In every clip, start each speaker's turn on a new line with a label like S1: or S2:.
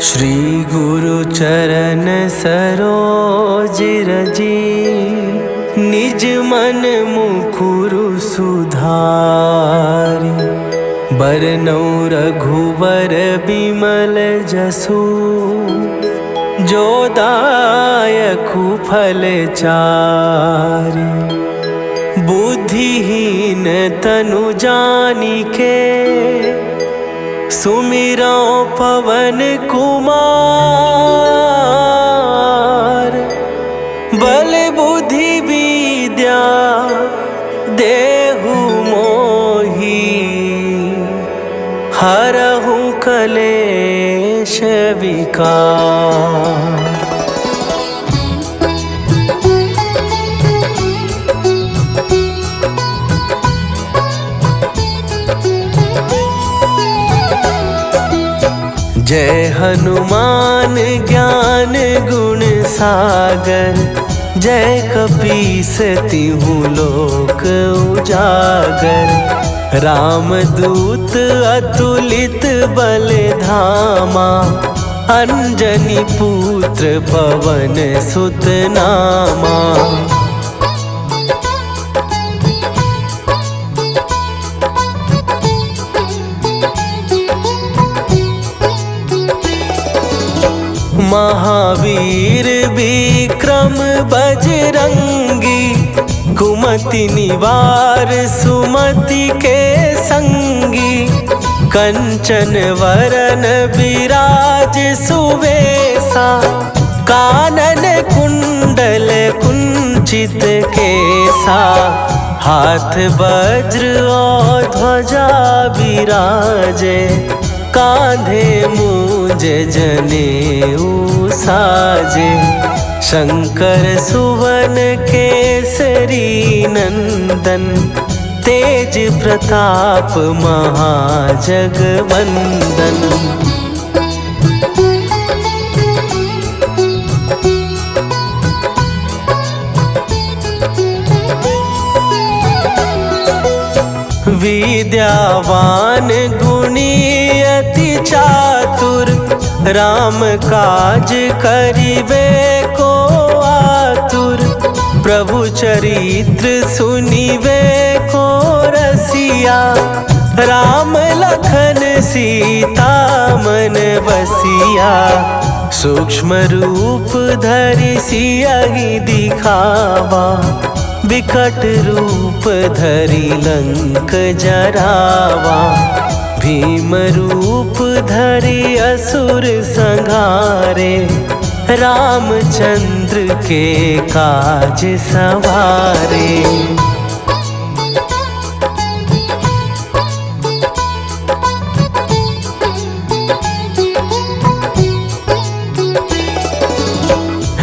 S1: श्री गुरु चरण सरोज रजी, निज मन मुकुरु सुधारि। बरनौ रघुवर बिमल जसु, जो दायकु फल चारि। बुद्धिहीन तनु जानिके, सुमिरौ पवन कुमार। बल बुद्धि विद्या देहु मोहि, हरहु कलेश विकार। जय हनुमान ज्ञान गुण सागर, जय कपीस तिहुँ लोक उजागर। रामदूत अतुलित बल धामा, अंजनी पुत्र पवन सुत नामा। महावीर विक्रम बजरंगी, कुमति निवार सुमति के संगी। कंचन वरन विराज सुवेशा, कानन कुंडल कुंचित केसा। हाथ वज्र और ध्वजा विराजे, कांधे मूंज जनेऊ साजे। शंकर सुवन केसरी नंदन, तेज प्रताप महाजगवंदन। विद्यावान गुणी अति चातुर, राम काज करिबे को आतुर। प्रभु चरित्र सुनिबे को रसिया, राम लखन सीता मन बसिया। सूक्ष्म रूप धरि सियहि दिखावा, विकट रूप धरि लंक जरावा। भीम रूप धरि असुर संहारे, रामचंद्र के काज सवारे।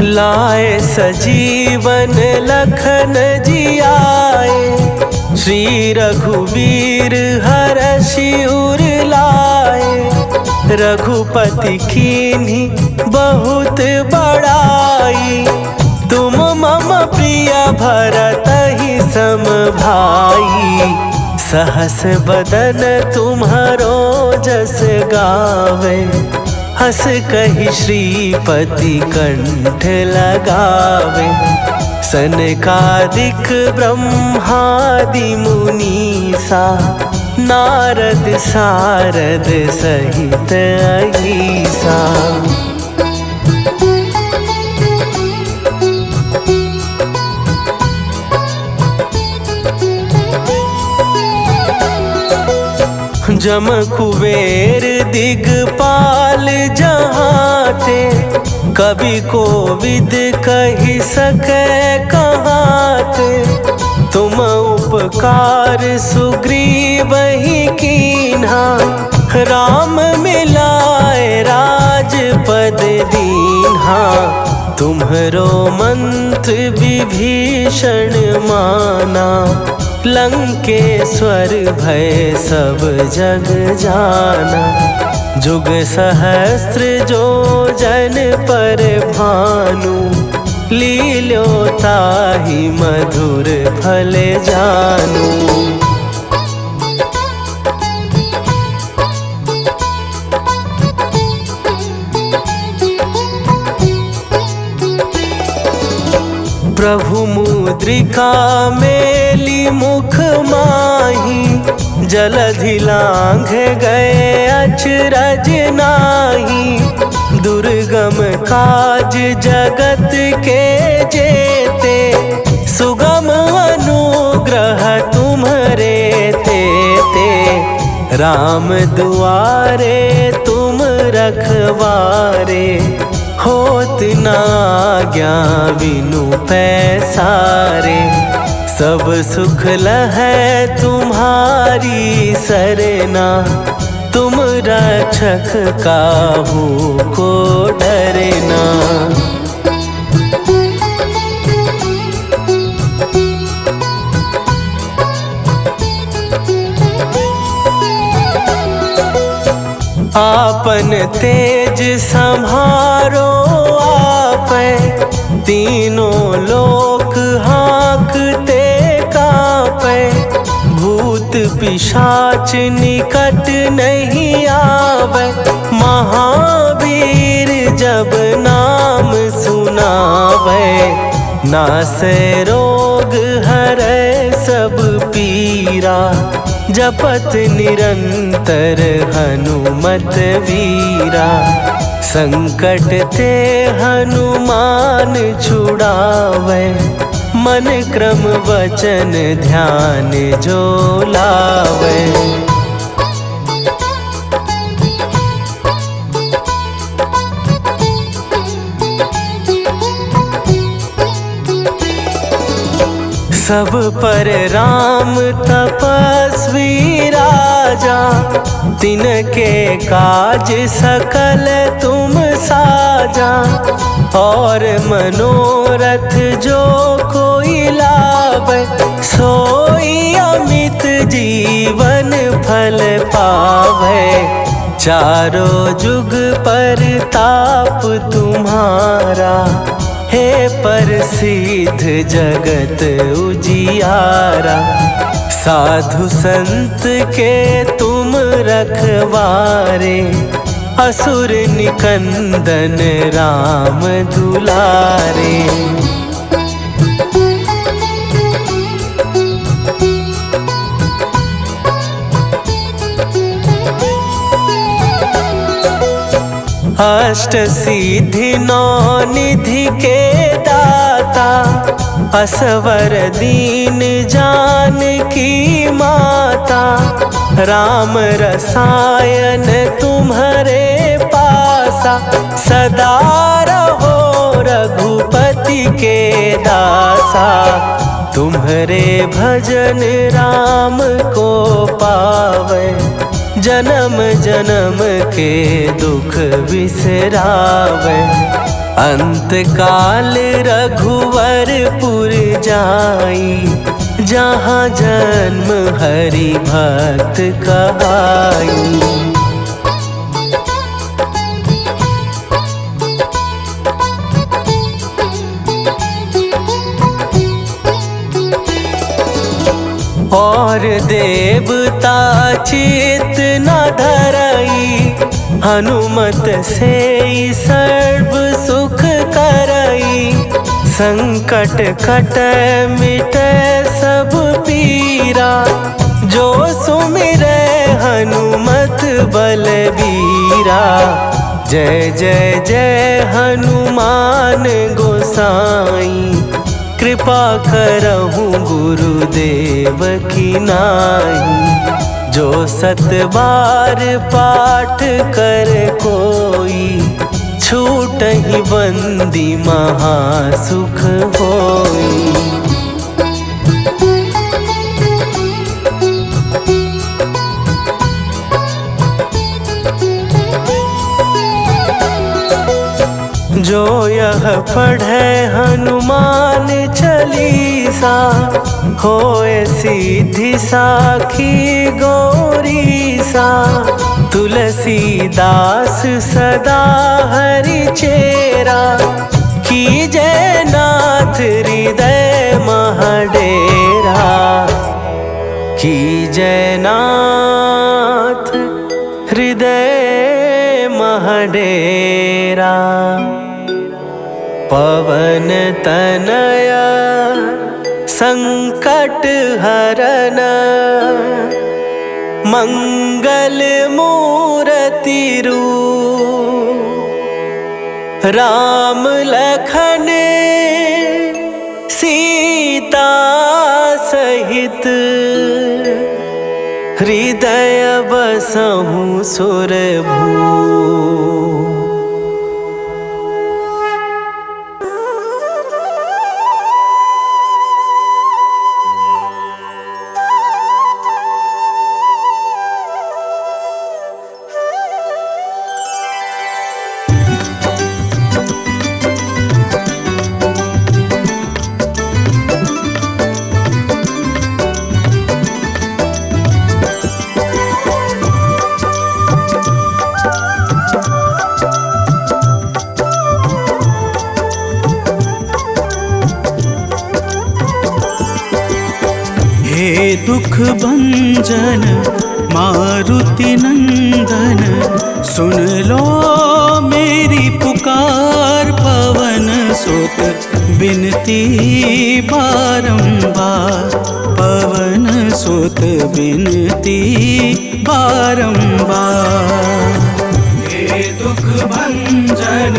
S1: लाए सजीवन लखन जियाए, श्री रघुवीर हरषि उर लाए। रघुपति कीन्ही बहुत बड़ाई, तुम मम प्रिय भरतहि सम भाई। सहस बदन तुम्हरो जस गावे, हस कहि श्रीपति कंठ लगावे। सनकादिक ब्रह्मादि मुनीसा, नारद सारद सहित अहीसा। जम कुबेर दिगपाल जहाते, कवि कोविद कहि सकै कहाते। तुम उपकार सुग्रीवहि कीन्हा, राम मिलाए राजपद दीन्हा। तुम्हरो मंत्र विभीषण माना, लंकेश्वर भय सब जग जाना। जुग सहस्त्र जो जन पर भानु, लील्यो ताहि मधुर फल जानू। प्रभु मुद्रिका मेली मुख माही, जलधि लांघ गए अचरज नाही। दुर्गम काज जगत के जेते, सुगम अनुग्रह तुम्हरे तेते। राम दुआरे तुम रखवारे, होत ना आज्ञा बिनु पैसारे। सब सुख लहै तुम्हारी सरना, तुम रक्षक काहू को डरना। आपन तेज संभारो आपै, तीनों लोक हाँकते कांपै। भूत पिशाच निकट नहीं आवे, महावीर जब नाम सुनावे। नासै रोग हरै सब पीरा, जपत निरंतर हनुमत वीरा। संकट ते हनुमान छुड़ावे, मन क्रम वचन ध्यान जो लावे। सब पर राम तपस्वी राजा, तिनके काज सकल तुम साजा। और मनोरथ जो कोई लावे, सोई अमित जीवन फल पावे। चारों जुग पर ताप तुम्हारा, हे प्रसिद्ध जगत उजियारा। साधु संत के तुम रखवारे, असुर निकंदन राम दुलारे। अष्ट सिद्धि नौ निधि के दाता, असवर दीन जानकी माता। राम रसायन तुम्हारे पासा, सदा रहो रघुपति के दासा। तुम्हारे भजन राम को पावे, जन्म जन्म के दुख बिसरावे। अंत काल रघुवरपुर जाई, जहाँ जन्म हरि भक्त कहाई। और देवता चित न धरई, हनुमत से सर्व सुख करई। संकट कट मिटे सब पीरा, जो सुमिरै हनुमत बलबीरा। जय जय जय हनुमान गोसाई, कृपा करहु गुरुदेव की नाई। जो सत बार पाठ कर कोई, छूटहि बंदी महासुख होई। जो यह पढ़े हनुमान चालीसा, होए सीधी साखी गौरीसा। तुलसीदास सदा हरि चेरा, कीजय नाथ हृदय महडेरा। कीजय नाथ हृदय महडेरा। पवन तनया संकट हरन मंगल मूर्ति रूप राम लखन सीता सहित हृदय बसहु सुरभू।
S2: हे दुख भंजन मारुति नंदन, सुन लो मेरी पुकार। पवन सुत बिनती बारंबार, पवन सुत बिनती बारंबार। हे दुख भंजन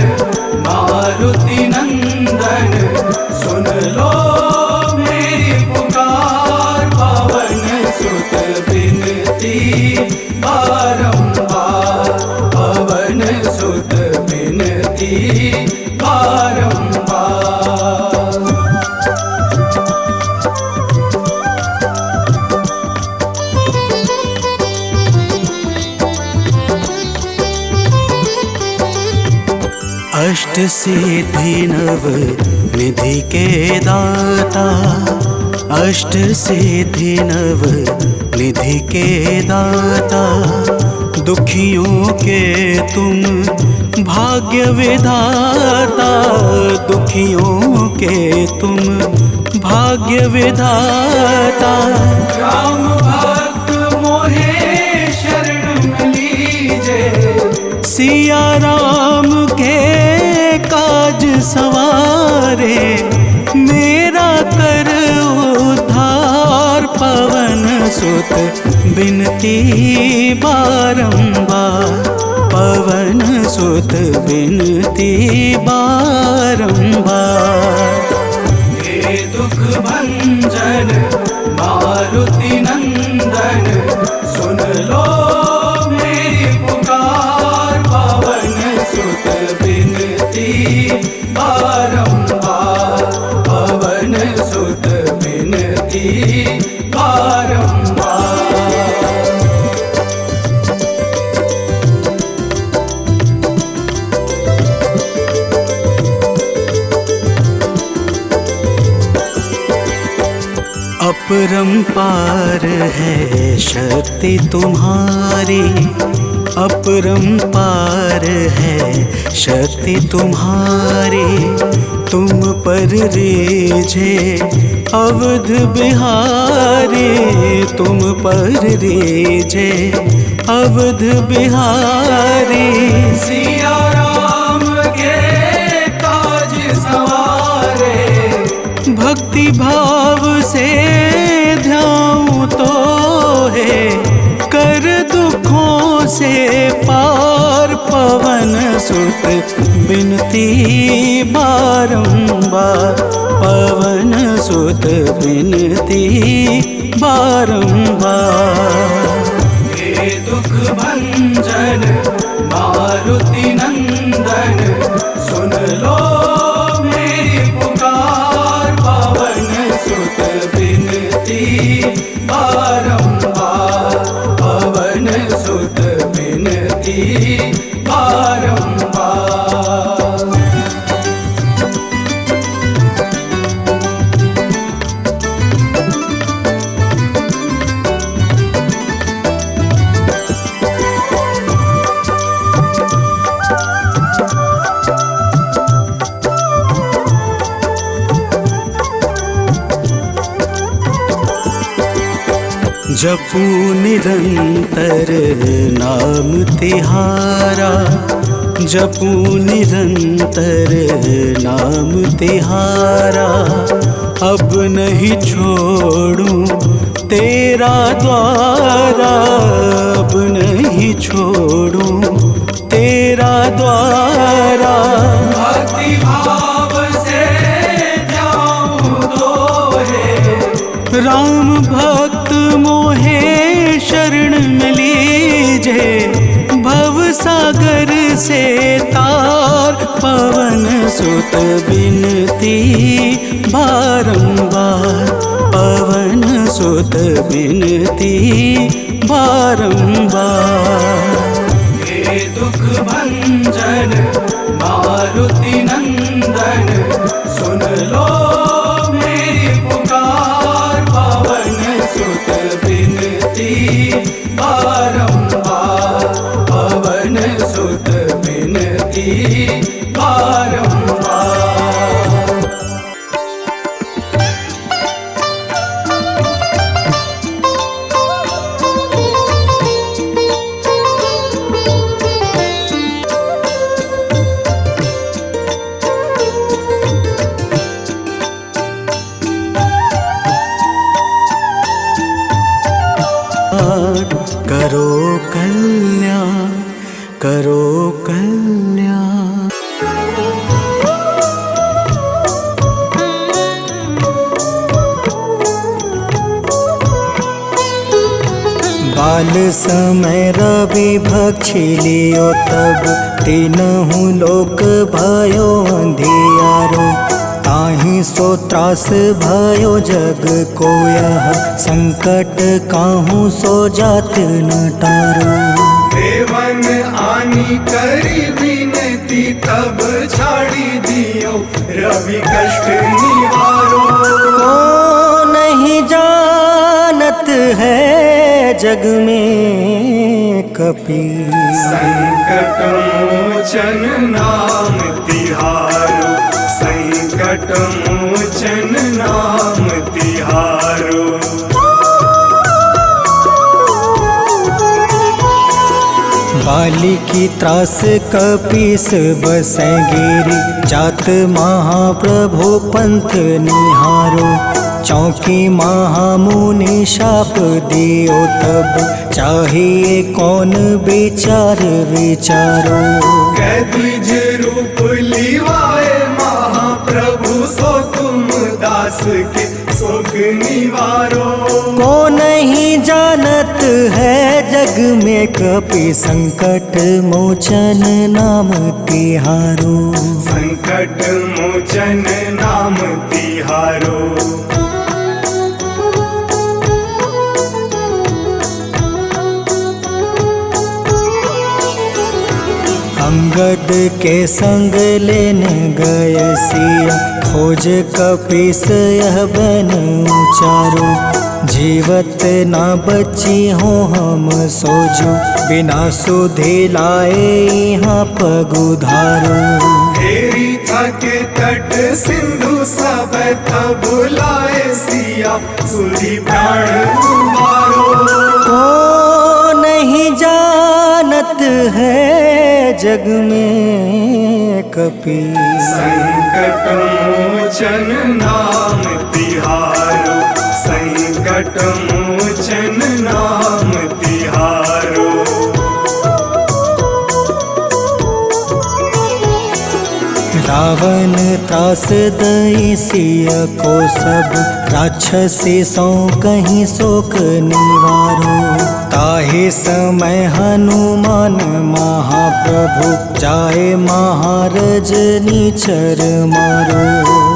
S2: मारुति नंदन, सुन लो मेरी पुकार। पवन सुत बिनती बारंबार, पवन सुत बिनती बारंबार। अष्ट सिद्धि नव निधि के दाता, अष्ट सिद्धि नव निधि के दाता। दुखियों के तुम भाग्य विधाता, दुखियों के तुम भाग्य विधाता। राम भक्त मोहे शरण लीजे, सिया राम के काज सवारे। मेरा कर उद्धार, पवन सुत बिनती बारंबार, पवन सुत बिनती बारंबार। हे दुख भंजन मारुति नंदन, सुन लो मेरी पुकार। पवन सुत बिनती बारंबार, पवन सुत बिनती बारंबार। अपरंपार है शक्ति तुम्हारी, अपरंपार है शक्ति तुम्हारी। तुम पर रीझे अवध बिहारी, तुम पर रीझे अवध बिहारी। सिया राम के काज सवारे, भक्ति भाव से ध्याऊं तो है कर दुखों से पार। पवन सुत बिनती बारंबार, पवन सुत बिनती बारंबार। हे दुख भंजन मारुति नंदन, सुन लो मेरी पुकार। पवन सुत बिनती बारंबार, पवन सुत बिनती बारंबार। जपू निरंतर नाम तिहारा,
S1: जपू निरंतर नाम तिहारा, अब नहीं छोड़ूं तेरा द्वारा, अब नहीं छोड़ूं तेरा द्वारा।
S2: भक्ति भाव से जाऊं दोहे,
S1: राम भक्त मोहे शरण में लीजे, भव सागर से तार पवन सुत बिनती बारंबार, पवन सुत बिनती बारंबार।
S2: हे दुख भंजन मारुति नंदन, सुन लो मेरी पुकार, पवन सुत बिनती बारंबार, पवन सुत बिनती बारंबार।
S1: करो कल्याण, करो कल्याण। बाल समय रवि भक्षी लियो, तब तीनहु लोक भयो अंधियारो, ताहि सो त्रास भयो जग को यह, संकट काहू सो जात न टारो।
S2: देवन आनी करी विनती, तब छाड़ी दियो रवि कष्ट निवारो।
S1: को नहीं जानत है जग में कपि,
S2: संकट मोचन नाम तिहारो, संकट मोचन नाम तिहारो।
S1: बाली की त्रास कपीस बसै गिरी, जात महाप्रभु पंथ निहारो, चौकी महामुनि शाप दियो, तब चाहिए कौन विचार विचारो।
S2: कैदिज रूप लिवाए महाप्रभु, सो तुम दास के सुख निवारो।
S1: को नहीं जानत है जग में कपि, संकट मोचन नाम तिहारो,
S2: संकट मोचन नाम तिहारो।
S1: अंगद के संग लेने गए सिया, खोज कपीस यह बन उचारो, जीवत ना बची हो हम सोजो, बिना सुधि लाए यहाँ पगुधारो।
S2: तेरी थके तट सिंधु सब तब लाए सिया, सुधि प्राण तुम्हारो।
S1: को नहीं जानत है जग में कपि,
S2: संकट मोचन नाम तिहारो, संकट मोचन नाम तिहारो।
S1: रावण त्रास दई सिया को, सब राक्षसी सो कहीं शोक निवारो, ताहि समय हनुमान महाप्रभु, जाए महारज नीचर मारो।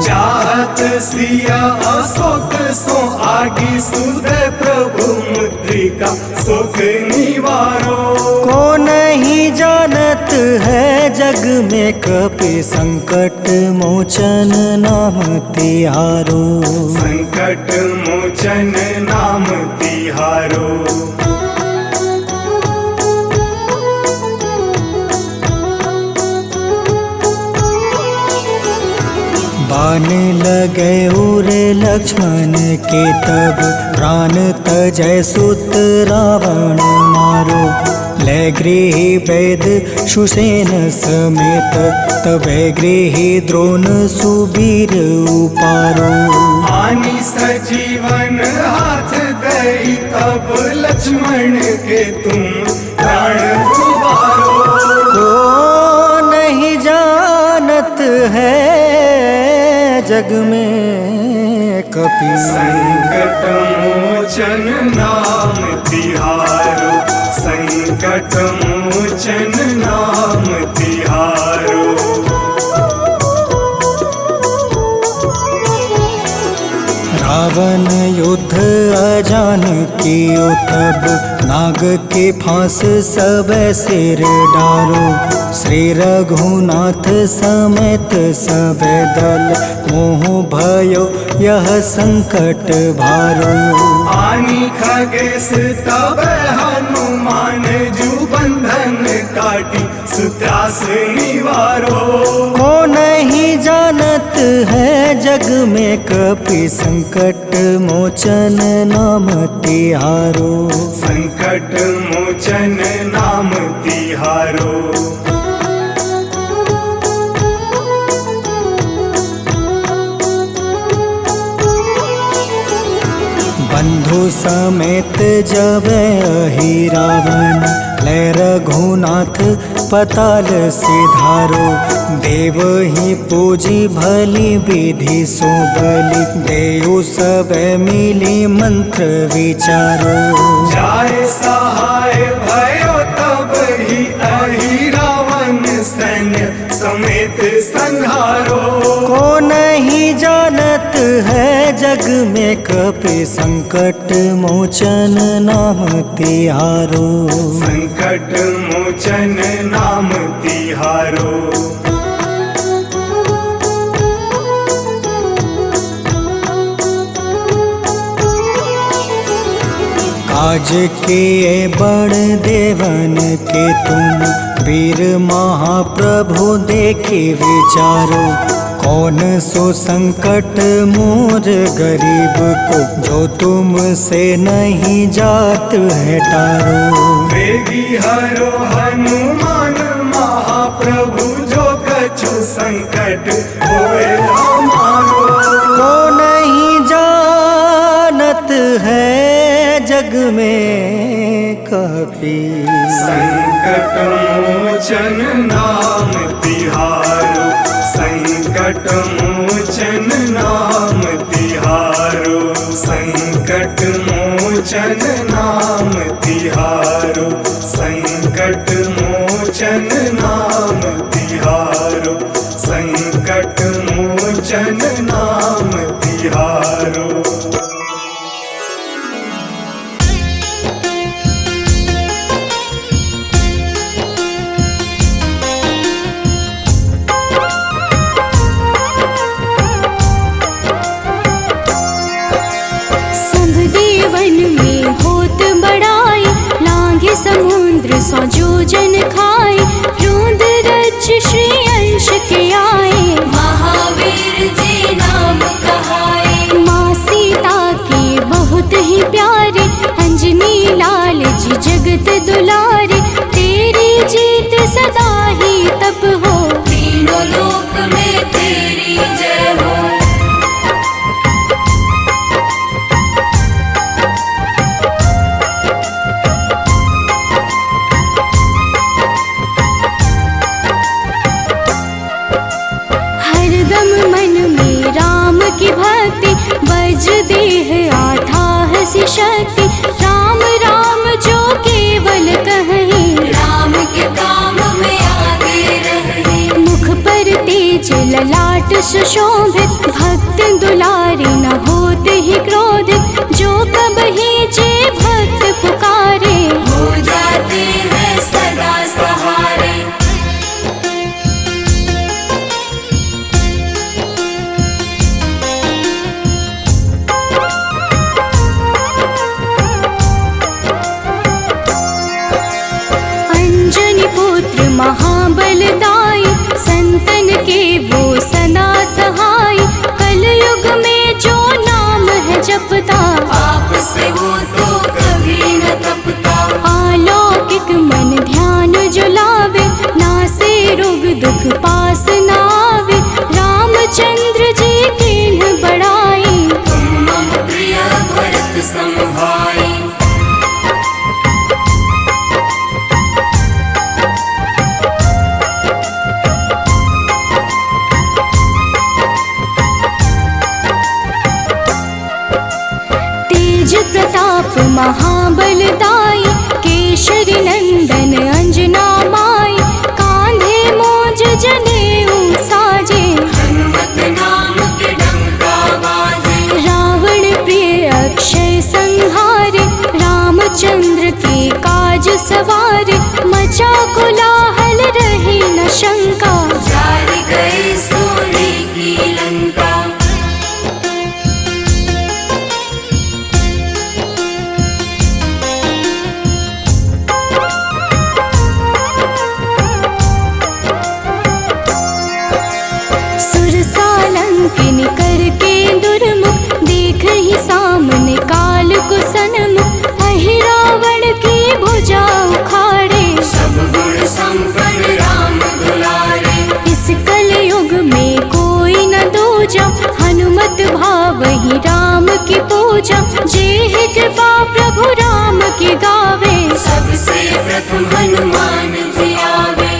S2: चाहत सिया अशोक सो आगी, सुदय प्रभु मुद्रिका सुख निवारो।
S1: को नहीं जानत है जग में कपि, संकट मोचन नाम तिहारो,
S2: संकट मोचन नाम तिहारो।
S1: बाण लगे उर लक्ष्मण के तब प्राण तजय सुत रावण मारो। ले गृही वैद सुसेन समेत तबे गृही द्रोण सुबीर उपारो।
S2: आनी सजीवन हाथ दई तब लक्ष्मण के तुम प्राण उबारो।
S1: को नहीं जानत है जग में कपि
S2: संकट मोचन नाम तिहारो। संकट मोचन नाम तिहारो।
S1: रावण युद्ध अजान कियो तब नाग के फांस सब सिर डारो। श्री रघुनाथ समेत सब दल मोह भयो यह संकट भारो।
S2: आनी खगेश तब हनुमान जू बंधन काटी सुत्रास निवारो।
S1: को नहीं जानत है जग में कपि संकट मोचन नाम तिहारो।
S2: संकट मोचन नाम तिहारो।
S1: बंधु समेत जब अहि रावण ले रघुनाथ पताल सिधारो। देव ही पूजी भली विधि सो बलि देव सब मिली मंत्र विचारो।
S2: जाय सहाय भयो तब ही अहि रावण सैन्य समेत संहारो।
S1: को नहीं जानत है जग में कपि संकट मोचन नाम तिहारो।
S2: संकट मोचन नाम तिहारो।
S1: काज किए बड़ देवन के तुम वीर महाप्रभु देखी विचारो। कौन सो संकट मोर गरीब को जो तुमसे नहीं जात है टारो।
S2: वेगी हरो हनुमान महाप्रभु जो कछु संकट होए हमारो।
S1: को नहीं जानत है जग में कपि
S2: संकट मोचन नाम तिहारो। संकट मोचन नाम तिहारो। संकट मोचन नाम तिहारो। संकट मोचन नाम तिहारो। संकट मोचन नाम तिहारो।
S3: समुद्र सौ जोजन खाए रोंद रज श्री अंश के आए। महावीर जी नाम कहाए। माँ सीता के बहुत ही प्यारे अंजनी लाल जी जगत दुलारे। तेरी जीत सदा ही तब हो तीनों लोक में तेरी जय हो। की भक्ति बज देह आधाह सी शक्ति। राम राम जो केवल कहें राम के काम में आगे रहे। मुख पर तेज ललाट सुशोभित भक्त दुलारे न होते ही क्रोधित। जो कब ही जे भक्त पुकारे हो जाते हैं सदा सहारे। पुत्र महाबलदाई संतन के वो सदा सहाय। दुख पास नावे, रामचंद्र जी कीन्ह बड़ाई।
S2: तुम मम प्रिय भरत सम भाई।
S3: तेज प्रताप महाबलदाई, केशरी नंदन अंजना माई। कांधे मोज जनेऊ साजे,
S2: हनुमत नाम के डंका बाजे।
S3: रावण प्रिय अक्षय संहारे, रामचंद्र के काज सवारे। मचा कोलाहल रही न शंका,
S2: जारी गए सूर्य की लंका।
S3: सुरसालंकिनी करके दुर्मुख, देख ही सामने काल को सन्मुख। अहि रावण की भुजा उखाड़े,
S2: सब गुण संपन्न राम दुलारे।
S3: इस कलयुग में कोई न दूजा, हनुमत भावहि राम की पूजा। जेहि कृपा प्रभु राम की गावे,
S2: सबसे प्रथम हनुमान जी आवे।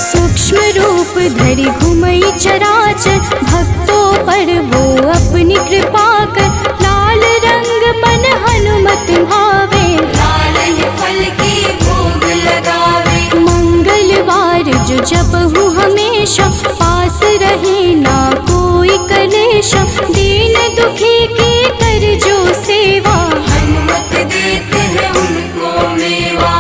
S3: सूक्ष्म रूप धरि घुमई चराचर, भक्तों पर वो अपनी कृपा कर। लाल रंग मन हनुमत भावे,
S2: लाल ही फल की भोग लगावे।
S3: मंगलवार जो जपहु हमेशा, पास रहे ना कोई कलेश। दीन दुखी की कर जो सेवा,
S2: हनुमत देते हैं उनको मेवा।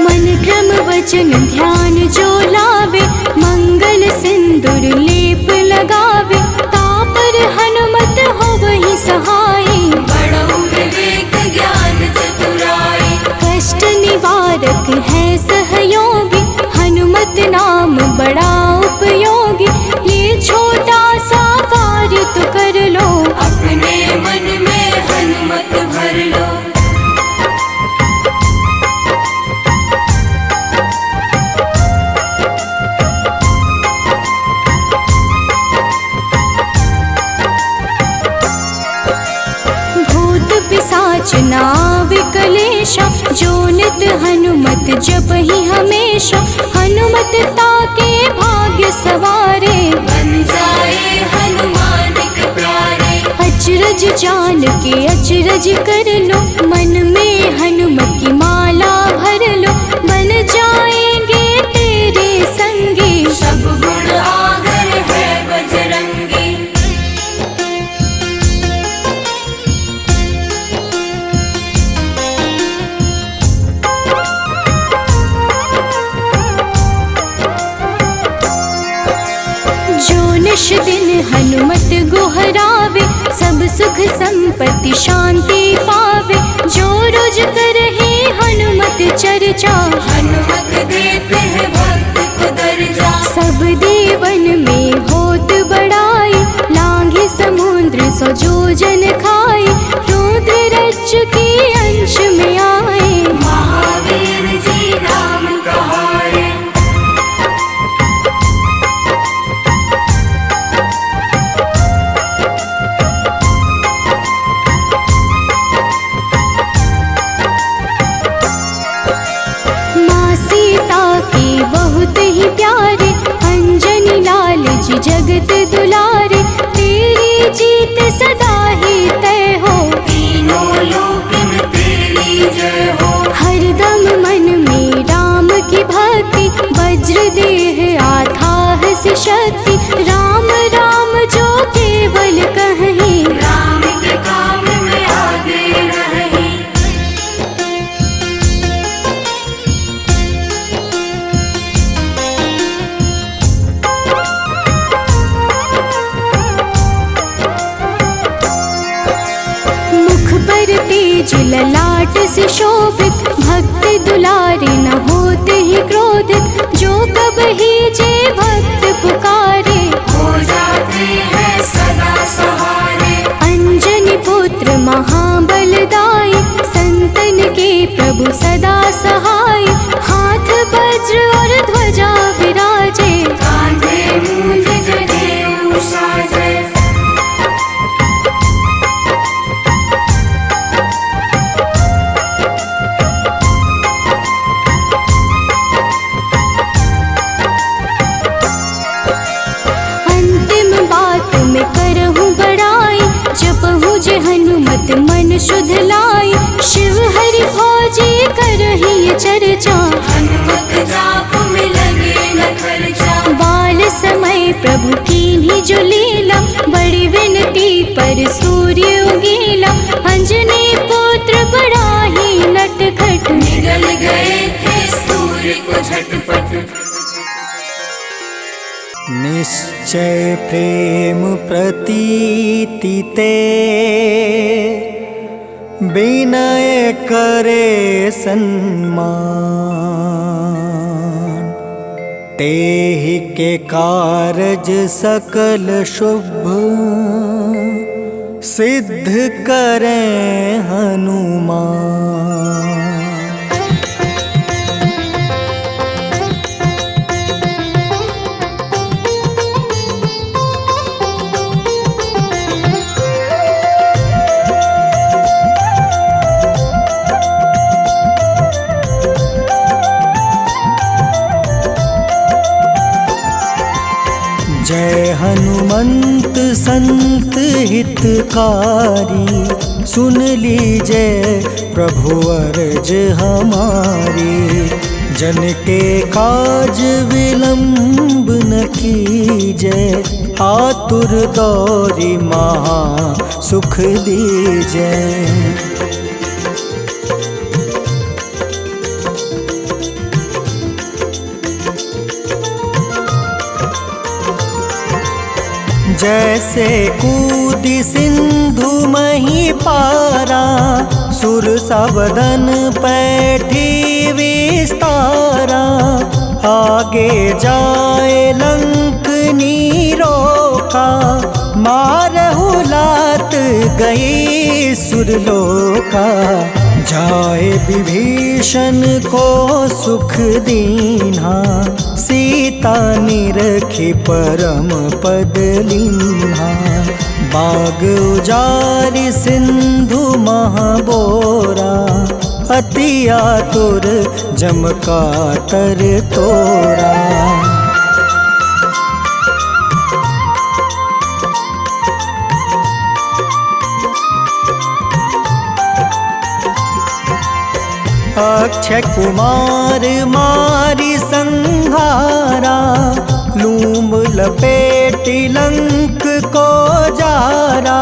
S3: मन क्रम वचन ध्यान जो लावे, मंगल सिंदूर लेप लगावे। तापर हनुमत होवहि सहाय,
S2: बड़ो विवेक ज्ञान चतुराई।
S3: कष्ट निवारक है सहयोगी, हनुमत नाम बड़ा उपयोगी। ये छोटा सा कार्य तो कर लो,
S2: अपने मन में हनुमत भर लो।
S3: भूत पिशाच नाव कलेशा, जो नित हनुमत जपहि हमेशा। हनुमत ताके भाग्य सवारे,
S2: बन जाए हनुमान के प्यारे।
S3: अचरज जान के अचरज कर लो, मन में हनुमत की माला भर लो। बन जाएंगे तेरे संगी,
S2: सब गुण आगर है बजरंगी।
S3: जो निश दिन हनुमत गोहरावे, सब सुख संपत्ति शांति पावे। जो रोज करहे हनुमत चर्चा,
S2: हनुमत देते हैं भक्त को दर्जा।
S3: सब देवन में होत बड़ाई, लांघे समुद्र सो जो जन खाए। रुद्र रज के अंश में आए,
S2: महावीर जी नाम कहाए।
S3: माँ सीता के बहुत ही प्यारे, अंजनी लाल जी जगत दुलारे। तेरी जीत सदा ही तय हो,
S2: तीनों लोक में तेरी जय हो।
S3: हरदम मन में राम की भक्ति, वज्र देह आधार से शक्ति। राम राम जो केवल कहीं,
S2: राम के काम में आगे रहे।
S3: तेज ललाट से शोभित, भक्त दुलारे न होते ही क्रोधित। जो कब ही जे भक्त पुकारे,
S2: हो जाते हैं सदा सहारे।
S3: अंजनी पुत्र महाबलदाई, संतन के प्रभु सदा सहाय। हाथ वज्र और ध्वजा विराजे,
S2: कांधे मूंज जनेऊ साजे।
S3: अंतिम बात में करहूँ बड़ाई, जपहूँ जे हनुमत मन शुद्ध लाई। शिव हरि भोजे करहि ये चर्चा,
S2: हनुमत जाप में लगे न खर्चा।
S3: बाल समय प्रभु कीन्ही जो लीला, बड़ी विनती पर सूर्य उगीला। अंजनी पुत्र बड़ा ही नटखट,
S2: निगल गए थे सूर्य को झटपट।
S1: निश्चय प्रेम प्रतीति ते, विनय करे सन्मान। तेहि के कारज सकल शुभ, सिद्ध करें हनुमान। जय हनुमंत संत हितकारी, सुन लीजय प्रभु अर्ज हमारी। जन के काज विलंब न कीजय, आतुर दौरी महा सुख दीजय। जैसे कूदी सिंधु मही पारा, सुर सबदन पैठी विस्तारा। आगे जाए लंक नीरोका, मारहु लात गई सुरलोका। जाए विभीषण को सुख दीन्हा, सीता निरखी परम पद लीन्हा। बाग उजारि सिंधु महाबोरा, अति आतुर जम कातर तोरा। अक्षय कुमार मारी संहारा, लूम लपेटी लंक को जारा।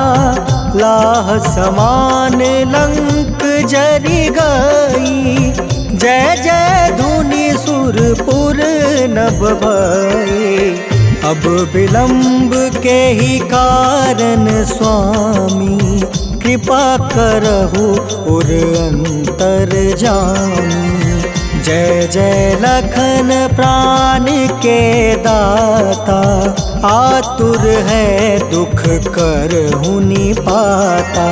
S1: लाह समान लंक जरि गई, जय जय धुनि सुरपुर नभ भई। अब विलंब के ही कारण स्वामी, कृपा करहु उर अंतर जामी। जय जय लखन प्राण के दाता, आतुर है दुख करहु निपाता।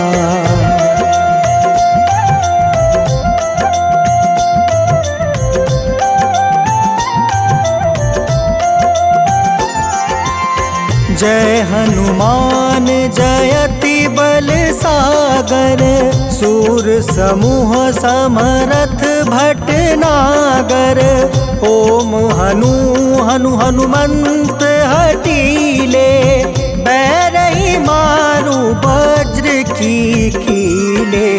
S1: जय हनुमान जयति बल सागर, सूर समूह समरथ भटनागर। ओम हनु हनु हनुमंत हटीले, बैरही मारु वज्र की कीले।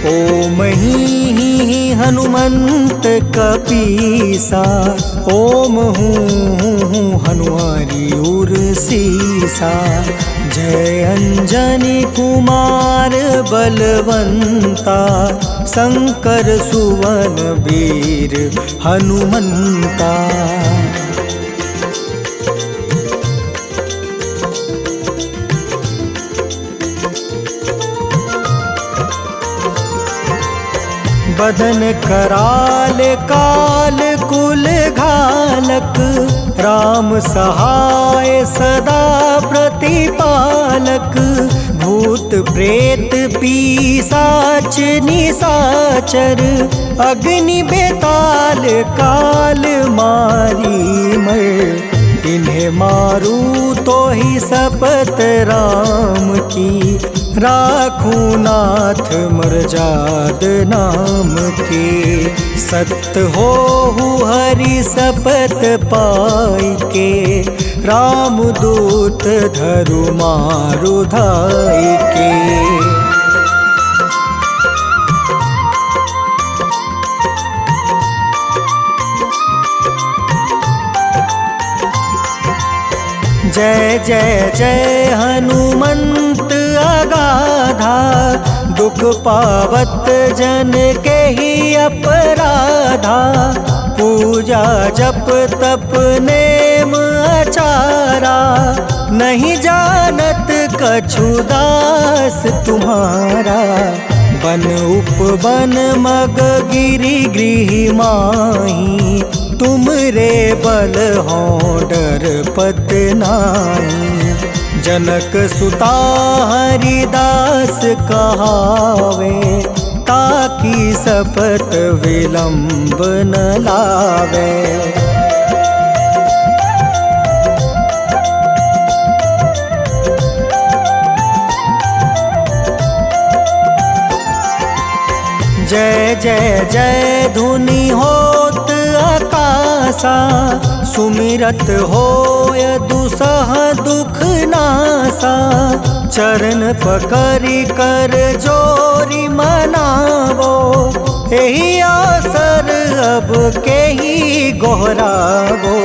S1: ओम ही हनुमंत कपीसा, ओम हूँ हनुमारी उर सीसा। जय अंजनी कुमार बलवंता, शंकर सुवन वीर हनुमंता। बदन कराल काल कुल घालक, राम सहाय सदा प्रतिपालक। भूत प्रेत पिशाच निशाचर, अग्नि बेताल काल मारी मर। इन्हें मारू तो ही शपथ राम की, राखूं नाथ मर्जाद नाम की। सत्य हो हरि शपथ पाई के, राम दूत धरु मारु धाई के। जय जय जय हनुमंत अगाधा, दुख पावत जन के ही अपराधा। पूजा जप तप नेम आचारा, नहीं जानत कछु दास तुम्हारा। बन उपवन मग गिरि गृह माही, तुम रे बल हो डर पत नाई। जनक सुता हरिदास कहावे, ताकि शपथ विलंब न लावे। जय जय जय धुनि होत आकाशा, सुमिरत होय दुसह दुख नासा। चरण पकड़ि कर जोरी मनावो, एही आसर अब के ही गोहरावो।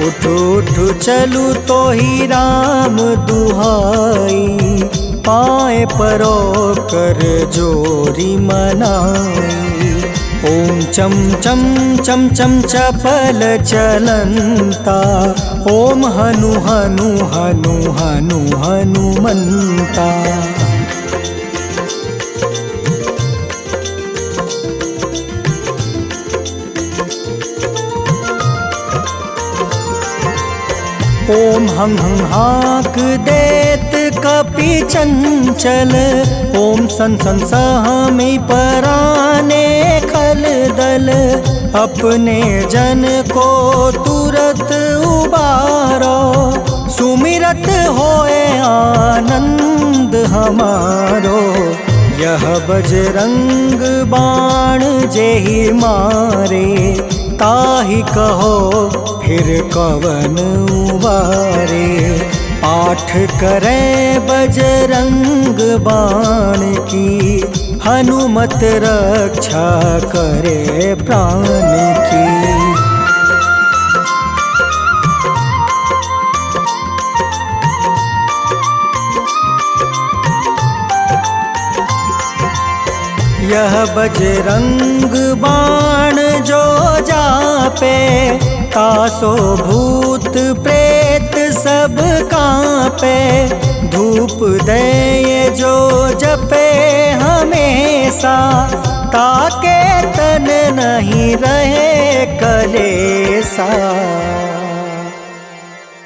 S1: उठ उठ चलू तो ही राम दुहाई, पाए परो कर जोरी मनाई। ओम चम चम चम चम चपल चलंता, ओम हनु हनु हनु हनु हनुमंता। ओम हं हं हाक देत कपि चंचल, ओम सन सन सहमी पराने खल दल। अपने जन को तुरत उबारो, सुमिरत होए आनंद हमारो। यह बजरंग बाण जेहि मारे, ताहि कहो फिर कवन उबारे। पाठ करें बजरंग बाण की, हनुमत रक्षा करे प्राण की। यह बजरंग बाण जो जापे, तासो भूत प्रेत सब कांपे। धूप दे जो जपे हमेशा, ताके तन नहीं रहे कलेसा।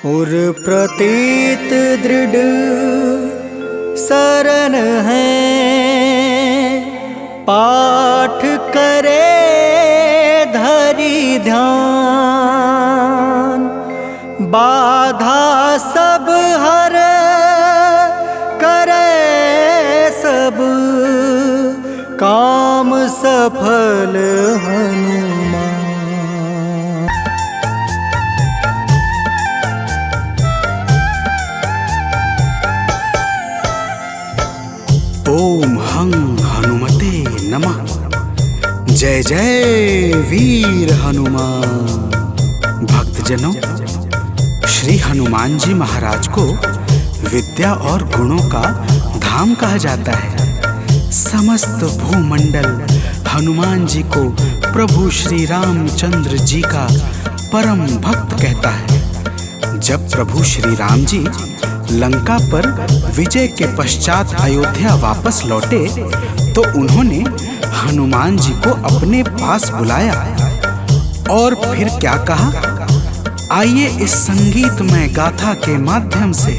S1: उर प्रतीत दृढ़ शरण है, पाठ करे धरि ध्यान। बाधा सब हर करे सब, काम सफल हनुमान।
S4: ओम हं हनुमते नमः। जय जय वीर हनुमान। भक्तजनों, श्री हनुमान जी महाराज को विद्या और गुणों का धाम कहा जाता है। समस्त भूमंडल हनुमान जी को प्रभु श्री रामचंद्र जी का परम भक्त कहता है। जब प्रभु श्री राम जी लंका पर विजय के पश्चात अयोध्या वापस लौटे तो उन्होंने हनुमान जी को अपने पास बुलाया और फिर क्या कहा, आइए इस संगीतमय गाथा के माध्यम से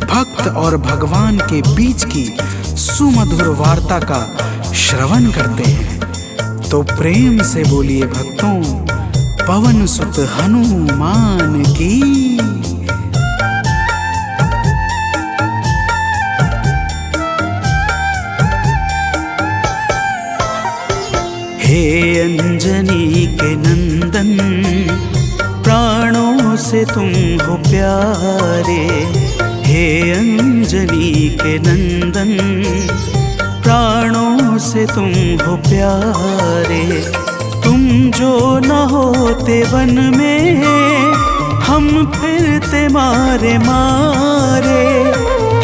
S4: भक्त और भगवान के बीच की सुमधुर वार्ता का श्रवण करते हैं। तो प्रेम से बोलिए भक्तों, पवन सुत हनुमान की। हे अंजनी के नंदन, प्राणों से तुम हो प्यारे। हे अंजनी के नंदन, प्राणों से तुम हो प्यारे। तुम जो न होते वन में, हम फिरते मारे मारे।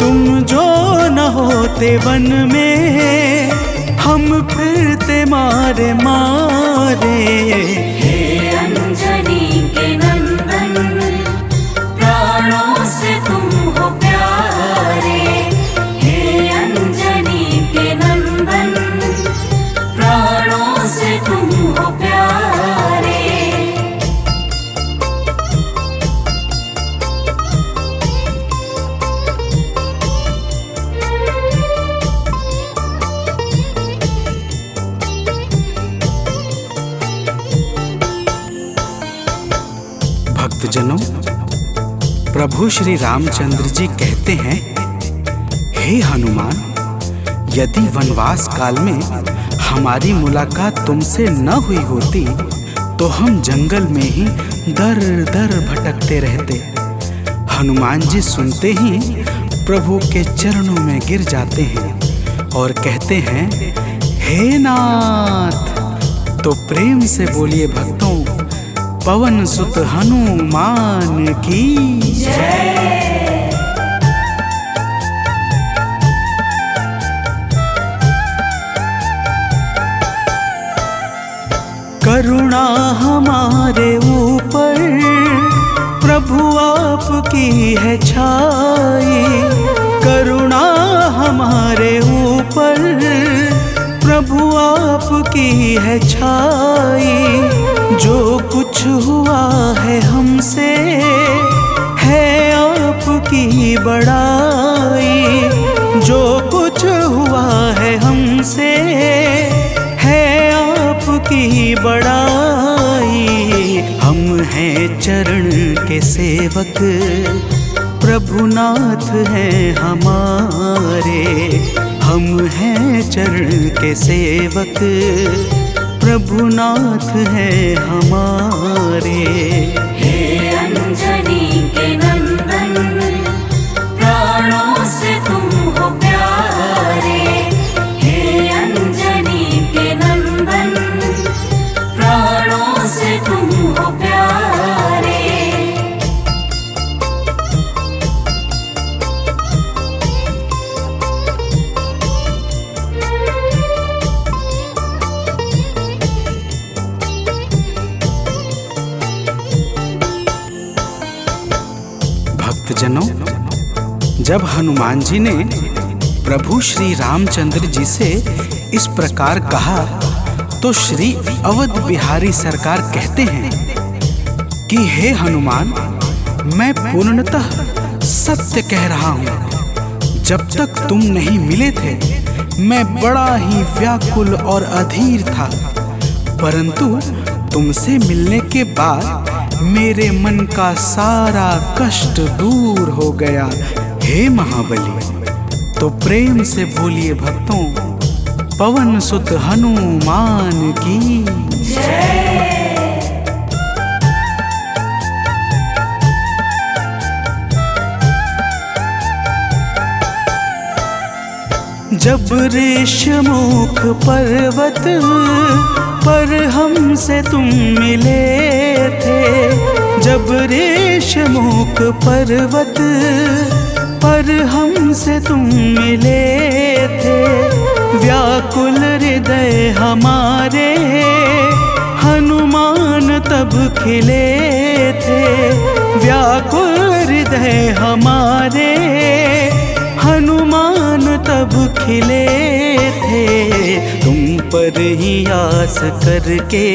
S4: तुम जो न होते वन में, हम फिरते मारे मारे।
S2: हे अंजनी के नंदन, प्राणों से तुम हो प्यारे। हे अंजनी के नंदन, प्राणों से तुम हो प्यारे।
S4: भक्तजनों, प्रभु श्री रामचंद्र जी कहते हैं, हे हनुमान, यदि वनवास काल में हमारी मुलाकात तुमसे न हुई होती तो हम जंगल में ही दर दर भटकते रहते। हनुमान जी सुनते ही प्रभु के चरणों में गिर जाते हैं और कहते हैं, हे नाथ। तो प्रेम से बोलिए भक्तों, पवन सुत हनुमान की जय। करुणा हमारे ऊपर प्रभु आपकी है छाई। करुणा हमारे ऊपर प्रभु आपकी है छाई। जो कुछ हुआ है हमसे है आपकी बड़ाई। जो कुछ हुआ है हमसे है आपकी बड़ाई। हम हैं चरण के सेवक, प्रभुनाथ हैं हमारे। हम हैं चरण के सेवक, प्रभुनाथ हैं हमारे।
S2: हे अंजनी के नंदन, प्राणों से तुम हो प्यारे। हे अंजनी के नंदन, प्राणों से तुम हो प्यारे।
S4: भक्तजनों, जब हनुमान जी ने प्रभु श्री रामचंद्र जी से इस प्रकार कहा तो श्री अवध बिहारी सरकार कहते हैं कि हे हनुमान, मैं पूर्णतः सत्य कह रहा हूँ। जब तक तुम नहीं मिले थे मैं बड़ा ही व्याकुल और अधीर था, परंतु तुमसे मिलने के बाद मेरे मन का सारा कष्ट दूर हो गया। हे महाबली। तो प्रेम से बोलिए भक्तों, पवन सुत हनुमान की जय। जब ऋषमुख पर्वत पर हमसे तुम मिले थे, जब ऋषमुख पर्वत पर हमसे तुम मिले थे, व्याकुल हृदय हमारे हनुमान तब खिले थे। व्याकुल
S1: हृदय हमारे हनुमान तब खिले थे। तुम पर ही आस करके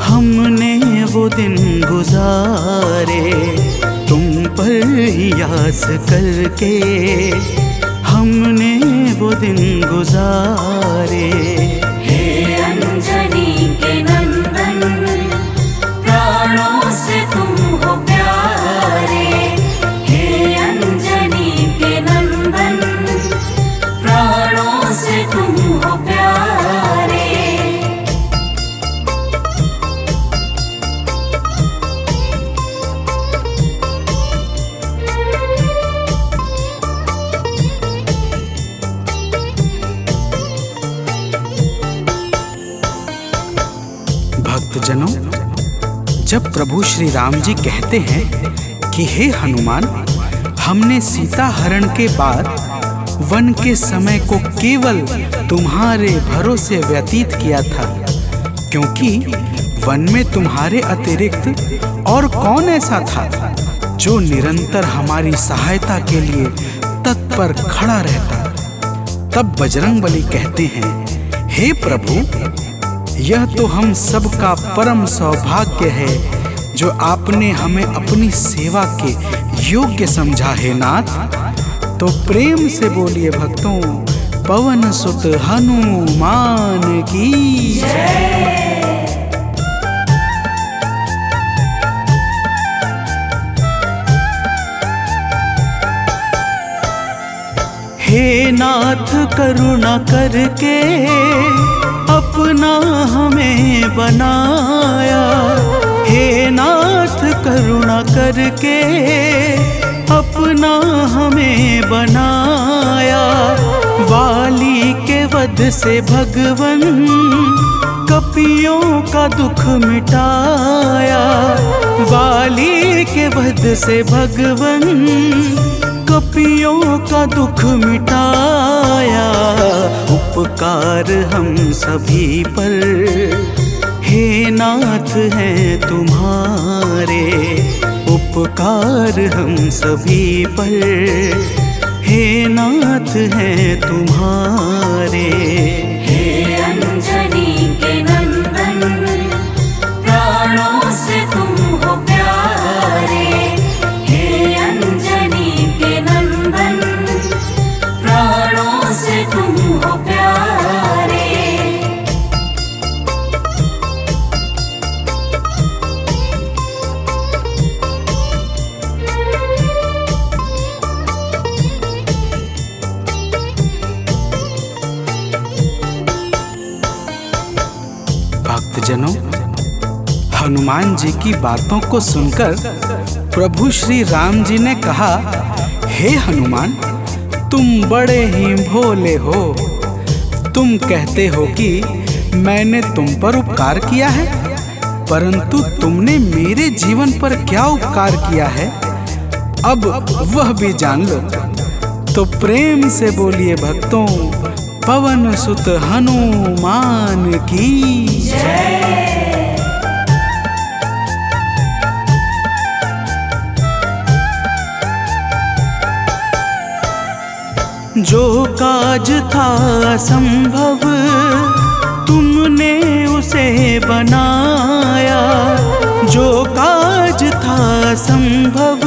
S1: हमने वो दिन गुजारे। तुम पर ही आस करके हमने वो दिन गुजारे।
S2: हे अंजनी के नंदन, प्राणों से तुम हो प्यारे। हे अंजनी के नंदन, प्राणों से तुम हो प्यारे।
S4: भक्तजनों, जब प्रभु श्री राम जी कहते हैं कि हे हनुमान, हमने सीता हरण के बाद वन के समय को केवल तुम्हारे भरोसे व्यतीत किया था, क्योंकि वन में तुम्हारे अतिरिक्त और कौन ऐसा था जो निरंतर हमारी सहायता के लिए तत्पर खड़ा रहता। तब बजरंगबली कहते हैं, हे प्रभु, यह तो हम सबका परम सौभाग्य है जो आपने हमें अपनी सेवा के योग्य समझा है नाथ। तो प्रेम से बोलिए भक्तों, पवन सुत हनुमान की जय।
S1: हे नाथ करुणा करके अपना हमें बनाया। हे नाथ करुणा करके अपना हमें बनाया। वाली के वध से भगवन कपियों का दुख मिटाया। वाली के वध से भगवन कपियों का दुख मिटाया। उपकार हम सभी पर हे नाथ हैं तुम्हारे। उपकार हम सभी पर हे नाथ हैं तुम्हारे।
S2: हे अंजनी के नंदन, प्राणों से तुम हो प्यारे। हे अंजनी के नंदन, प्राणों से तुम हो प्यारे।
S4: भक्तजनों, हनुमान जी की बातों को सुनकर प्रभु श्री राम जी ने कहा, हे हनुमान, तुम बड़े ही भोले हो। तुम कहते हो कि मैंने तुम पर उपकार किया है, परंतु तुमने मेरे जीवन पर क्या उपकार किया है, अब वह भी जान लो। तो प्रेम से बोलिए भक्तों, पवन सुत हनुमान की जय।
S1: जो काज था संभव तुमने उसे बनाया। जो काज था संभव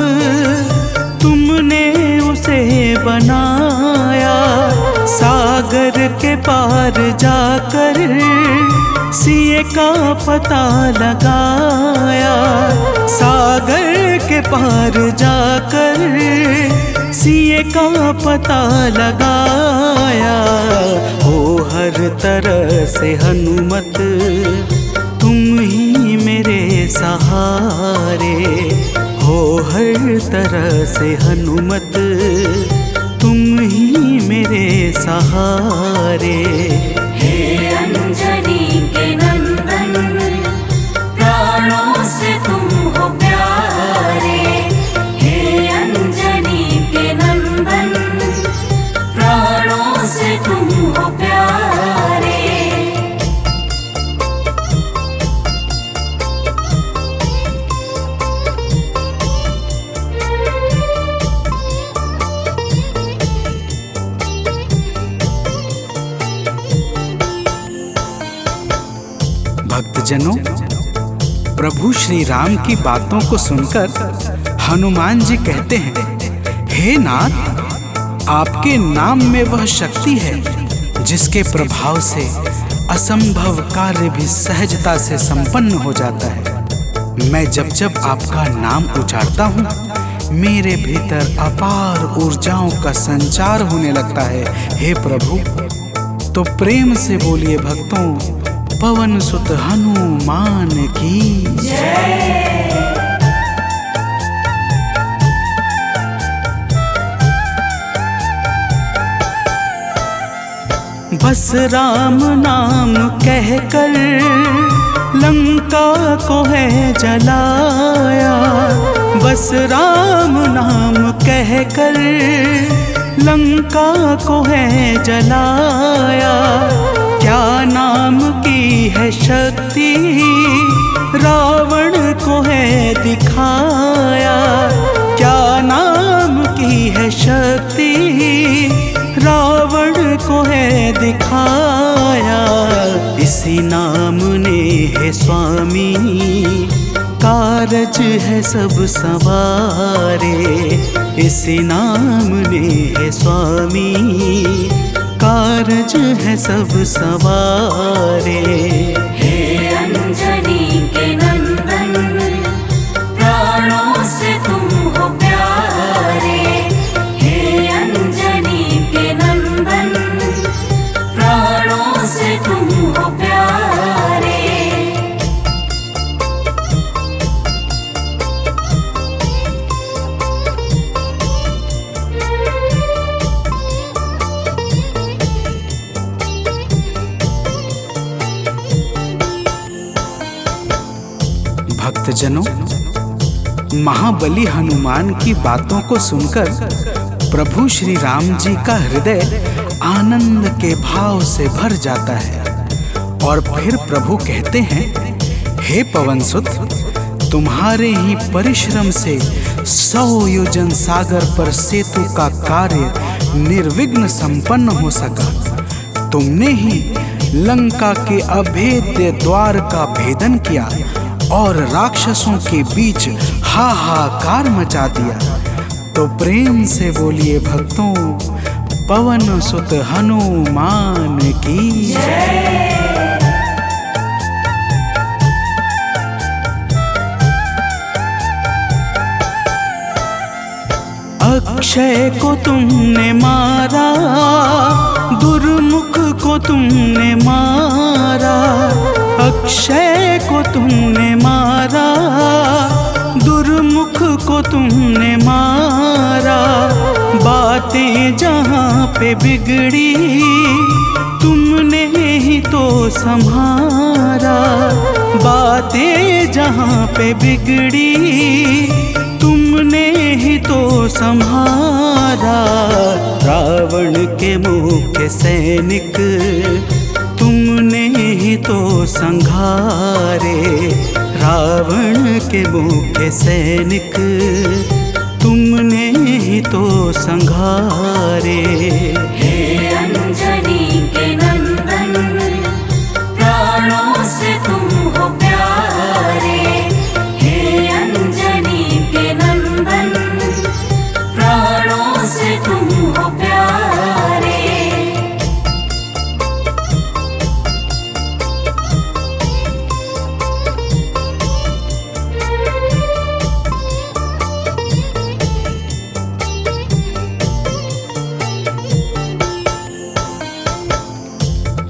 S1: तुमने उसे बनाया। सागर के पार जाकर सिए का पता लगाया। सागर के पार जाकर सिए का पता लगाया। हो हर तरह से हनुमत तुम ही मेरे सहारे। हो हर तरह से हनुमत तुम ही मेरे सहारे।
S2: हे अंजनी के नंदन, प्राणों से तुम हो प्यारे। हे अंजनी के नंदन, प्राणों से तुम हो प्यारे।
S4: भक्तजनों, प्रभु श्री राम की बातों को सुनकर हनुमान जी कहते हैं, हे नाथ, आपके नाम में वह शक्ति है जिसके प्रभाव से असंभव कार्य भी सहजता से संपन्न हो जाता है। मैं जब जब आपका नाम उच्चारता हूँ, मेरे भीतर अपार ऊर्जाओं का संचार होने लगता है। हे प्रभु, तो प्रेम से बोलिए भक्तों, पवन सुत हनुमान की जय।
S1: बस राम नाम कहकर लंका को है जलाया, बस राम नाम कहकर लंका को है जलाया। क्या नाम की है शक्ति रावण को है दिखाया, क्या नाम की है शक्ति रावण को है दिखाया। इसी नाम ने है स्वामी कारज है सब सवारे, इसी नाम ने है स्वामी कारज है सब सवारे।
S2: हे अंजनी के नंदन, प्राणों से तुम हो प्यारे। हे अंजनी के नंदन, प्राणों से तुम हो प्यारे।
S4: भक्तजनों, महाबली हनुमान की बातों को सुनकर प्रभु श्री राम जी का हृदय आनंद के भाव से भर जाता है और फिर प्रभु कहते हैं, हे पवनसुत, तुम्हारे ही परिश्रम से 100 योजन सागर पर सेतु का कार्य निर्विघ्न संपन्न हो सका। तुमने ही लंका के अभेद्य द्वार का भेदन किया और राक्षसों के बीच हाहाकार मचा दिया। तो प्रेम से बोलिए भक्तों, पवन सुत हनुमान की जय।
S1: अक्षय को तुमने मारा, दुर्मुख को तुमने मारा, अक्षय को तुमने मारा, दुर्मुख को तुमने मारा। बातें जहाँ पे बिगड़ी तुमने ही तो संभारा, बातें जहाँ पे बिगड़ी तुमने ही तो संहारा। रावण के मुख्य सैनिक तुमने ही तो संघारे, रावण के मुख्य सैनिक तुमने ही तो संघारे।
S2: हे अंजनी के नंदन, प्राणों से तुम हो प्यारे। हे अंजनी के नंदन, प्राणों से तुम हो प्यारे।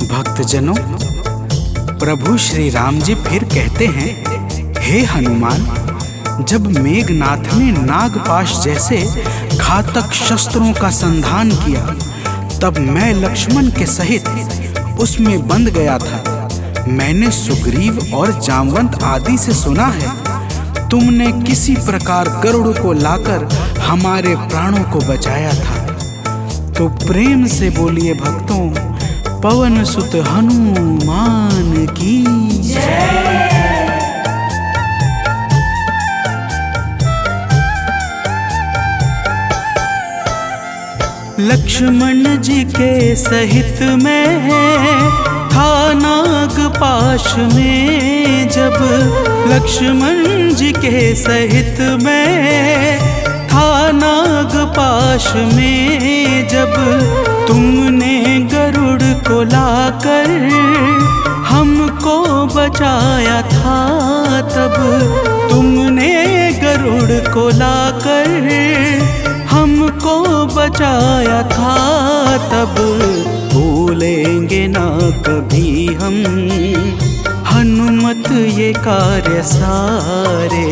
S4: भक्तजनों, प्रभु श्री राम जी फिर कहते हैं, हे हनुमान, जब मेघनाथ ने नागपाश जैसे घातक शस्त्रों का संधान किया, तब मैं लक्ष्मण के सहित उसमें बंध गया था। मैंने सुग्रीव और जामवंत आदि से सुना है, तुमने किसी प्रकार गरुड़ को लाकर हमारे प्राणों को बचाया था। तो प्रेम से बोलिए भक्तों, पवन सुत हनुमान की जय।
S1: लक्ष्मण जी के सहित में था नाग पाश में जब लक्ष्मण जी के सहित मैं, था नाग पाश में जब तुमने गरुड़ को लाकर हमको बचाया था, तब तुमने गरुड़ को लाकर हमको बचाया था। तब भूलेंगे ना कभी हम हनुमत ये कार्य सारे,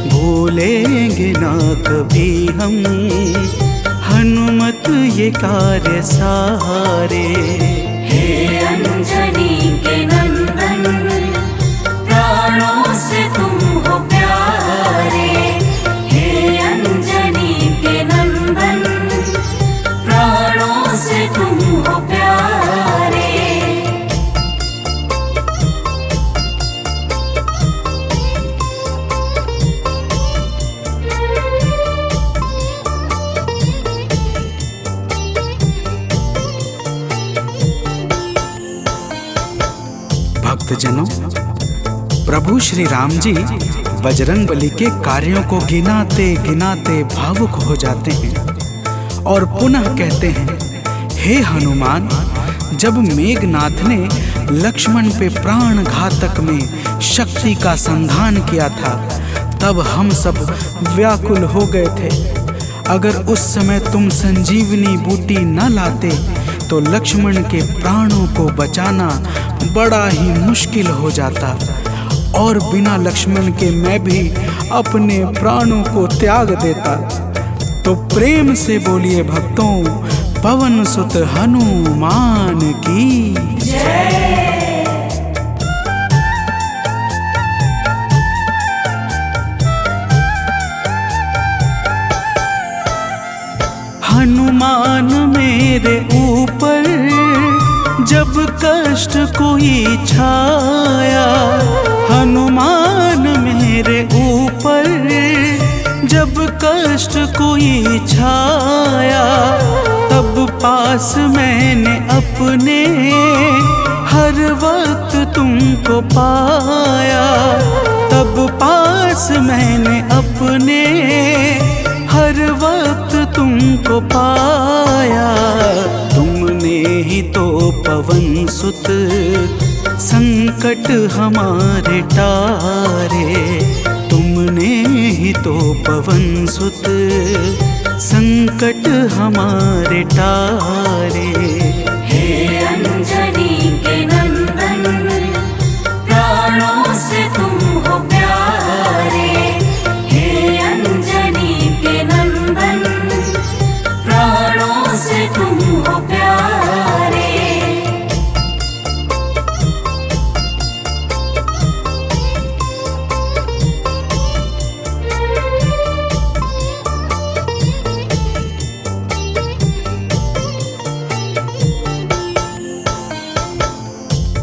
S1: भूलेंगे ना कभी हम हनुमत ये कार्य सारे।
S2: हे अंजनी के नंदन, प्राणों से तुम हो प्यारे। हे अंजनी के नंदन, प्राणों से तुम हो प्यारे।
S4: भक्तजनों, प्रभु श्री राम जी बजरंगबली के कार्यों को गिनाते गिनाते भावुक हो जाते हैं और पुनः कहते हैं, हे हनुमान, जब मेघनाथ ने लक्ष्मण पे प्राण घातक में शक्ति का संधान किया था, तब हम सब व्याकुल हो गए थे। अगर उस समय तुम संजीवनी बूटी न लाते तो लक्ष्मण के प्राणों को बचाना बड़ा ही मुश्किल हो जाता, और बिना लक्ष्मण के मैं भी अपने प्राणों को त्याग देता। तो प्रेम से बोलिए भक्तों, पवन सुत हनुमान की जय।
S1: हनुमान मेरे ऊपर जब कष्ट कोई छाया, हनुमान मेरे ऊपर जब कष्ट कोई छाया, तब पास मैंने अपने हर वक्त तुमको पाया, तब पास मैंने अपने हर वक्त तुमको पाया। तुमने ही तो पवन सुत संकट हमारे टारे, तुमने ही तो पवन सुत संकट हमारे टारे।
S2: हे अंजनी के नंदन, प्राणों से तुम हो प्यारे। हे अंजनी के नंदन, प्राणों से तुम हो प्यारे।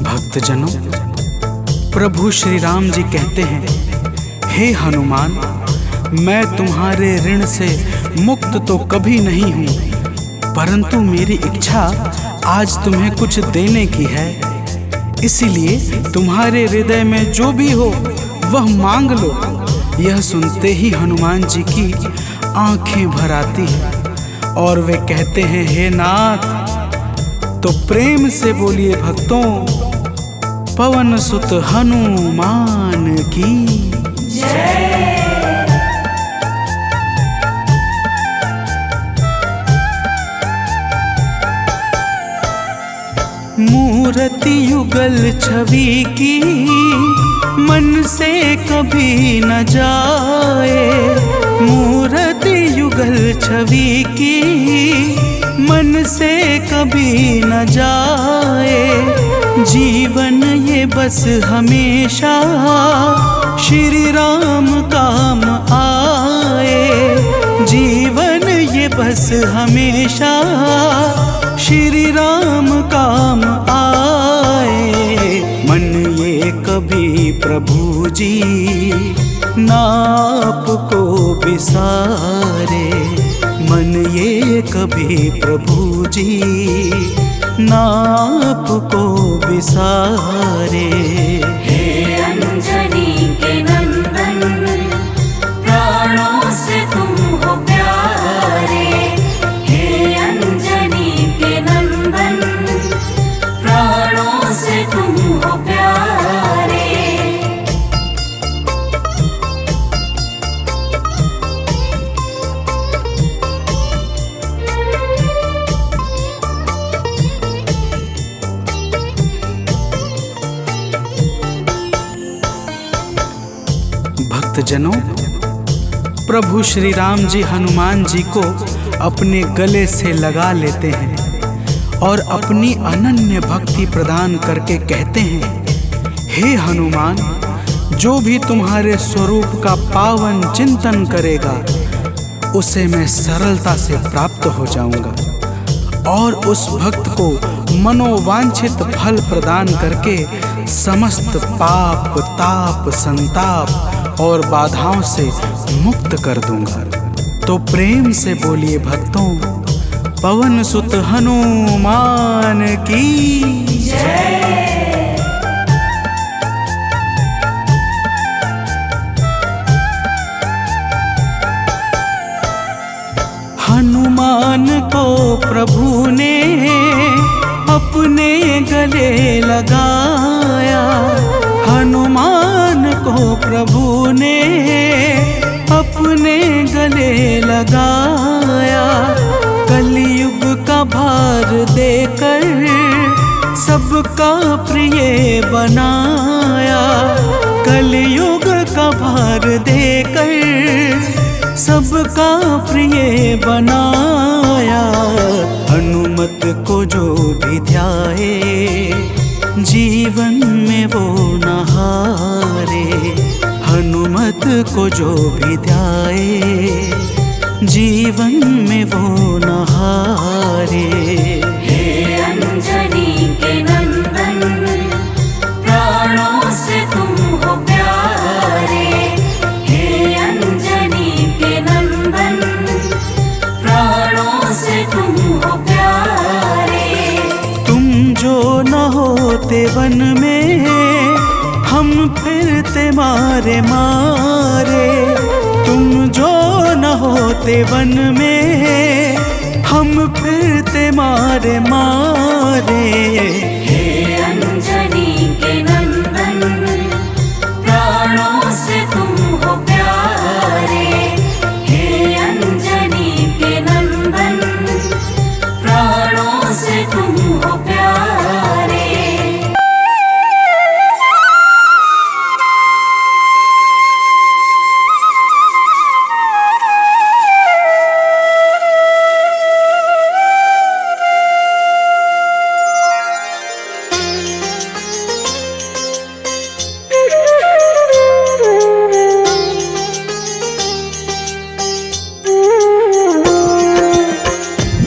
S4: भक्तजनों, प्रभु श्री राम जी कहते हैं, हे हनुमान, मैं तुम्हारे ऋण से मुक्त तो कभी नहीं हूँ, परंतु मेरी इच्छा आज तुम्हें कुछ देने की है। इसीलिए तुम्हारे हृदय में जो भी हो वह मांग लो। यह सुनते ही हनुमान जी की आंखें भर आती हैं और वे कहते हैं, हे नाथ। तो प्रेम से बोलिए भक्तों, पवन सुत हनुमान की जय।
S1: मूर्ति युगल छवि की मन से कभी न जाए, मूर्ति युगल छवि की मन से कभी न जाए। जीवन ये बस हमेशा श्री राम काम आए, जीवन ये बस हमेशा श्री राम काम आए। मन ये कभी प्रभु जी नाप को बिसारे, मन ये कभी प्रभु जी नाप को बिसारे।
S2: हे अंजनी के नंदन, प्राणों से तुम हो प्यारे। हे अंजनी के नंदन, प्राणों से तुम हो प्यारे।
S4: भक्तजनों, प्रभु श्री राम जी हनुमान जी को अपने गले से लगा लेते हैं और अपनी अनन्य भक्ति प्रदान करके कहते हैं, हे हनुमान, जो भी तुम्हारे स्वरूप का पावन चिंतन करेगा उसे मैं सरलता से प्राप्त हो जाऊंगा और उस भक्त को मनोवांछित फल प्रदान करके समस्त पाप, ताप, संताप और बाधाओं से मुक्त कर दूंगा। तो प्रेम से बोलिए भक्तों, पवन सुत हनुमान की जय।
S1: हनुमान को प्रभु ने अपने गले लगाया। हनुमान को प्रभु ने अपने गले लगाया। कलयुग का भार देकर सबका प्रिय बनाया। कलयुग का भार देकर सबका प्रिय बनाया। हनुमत को जो भी ध्याए जीवन में वो न हारे। हनुमत को जो भी ध्याए जीवन में वो न हारे।
S2: हे अंजनी के नंदन, प्राणों से तुम हो प्यारे। हे अंजनी के नंदन, प्राणों से तुम हो प्यारे।
S1: तुम जो न होते वन में हम फिरते मारे मारे। तुम जो न होते वन में हम फिरते मारे मारे।
S2: हे अंजनी के नंदन, प्राणों से तुम हो प्यारे। हे अंजनी के नंदन, प्राणों से तुम हो प्यारे।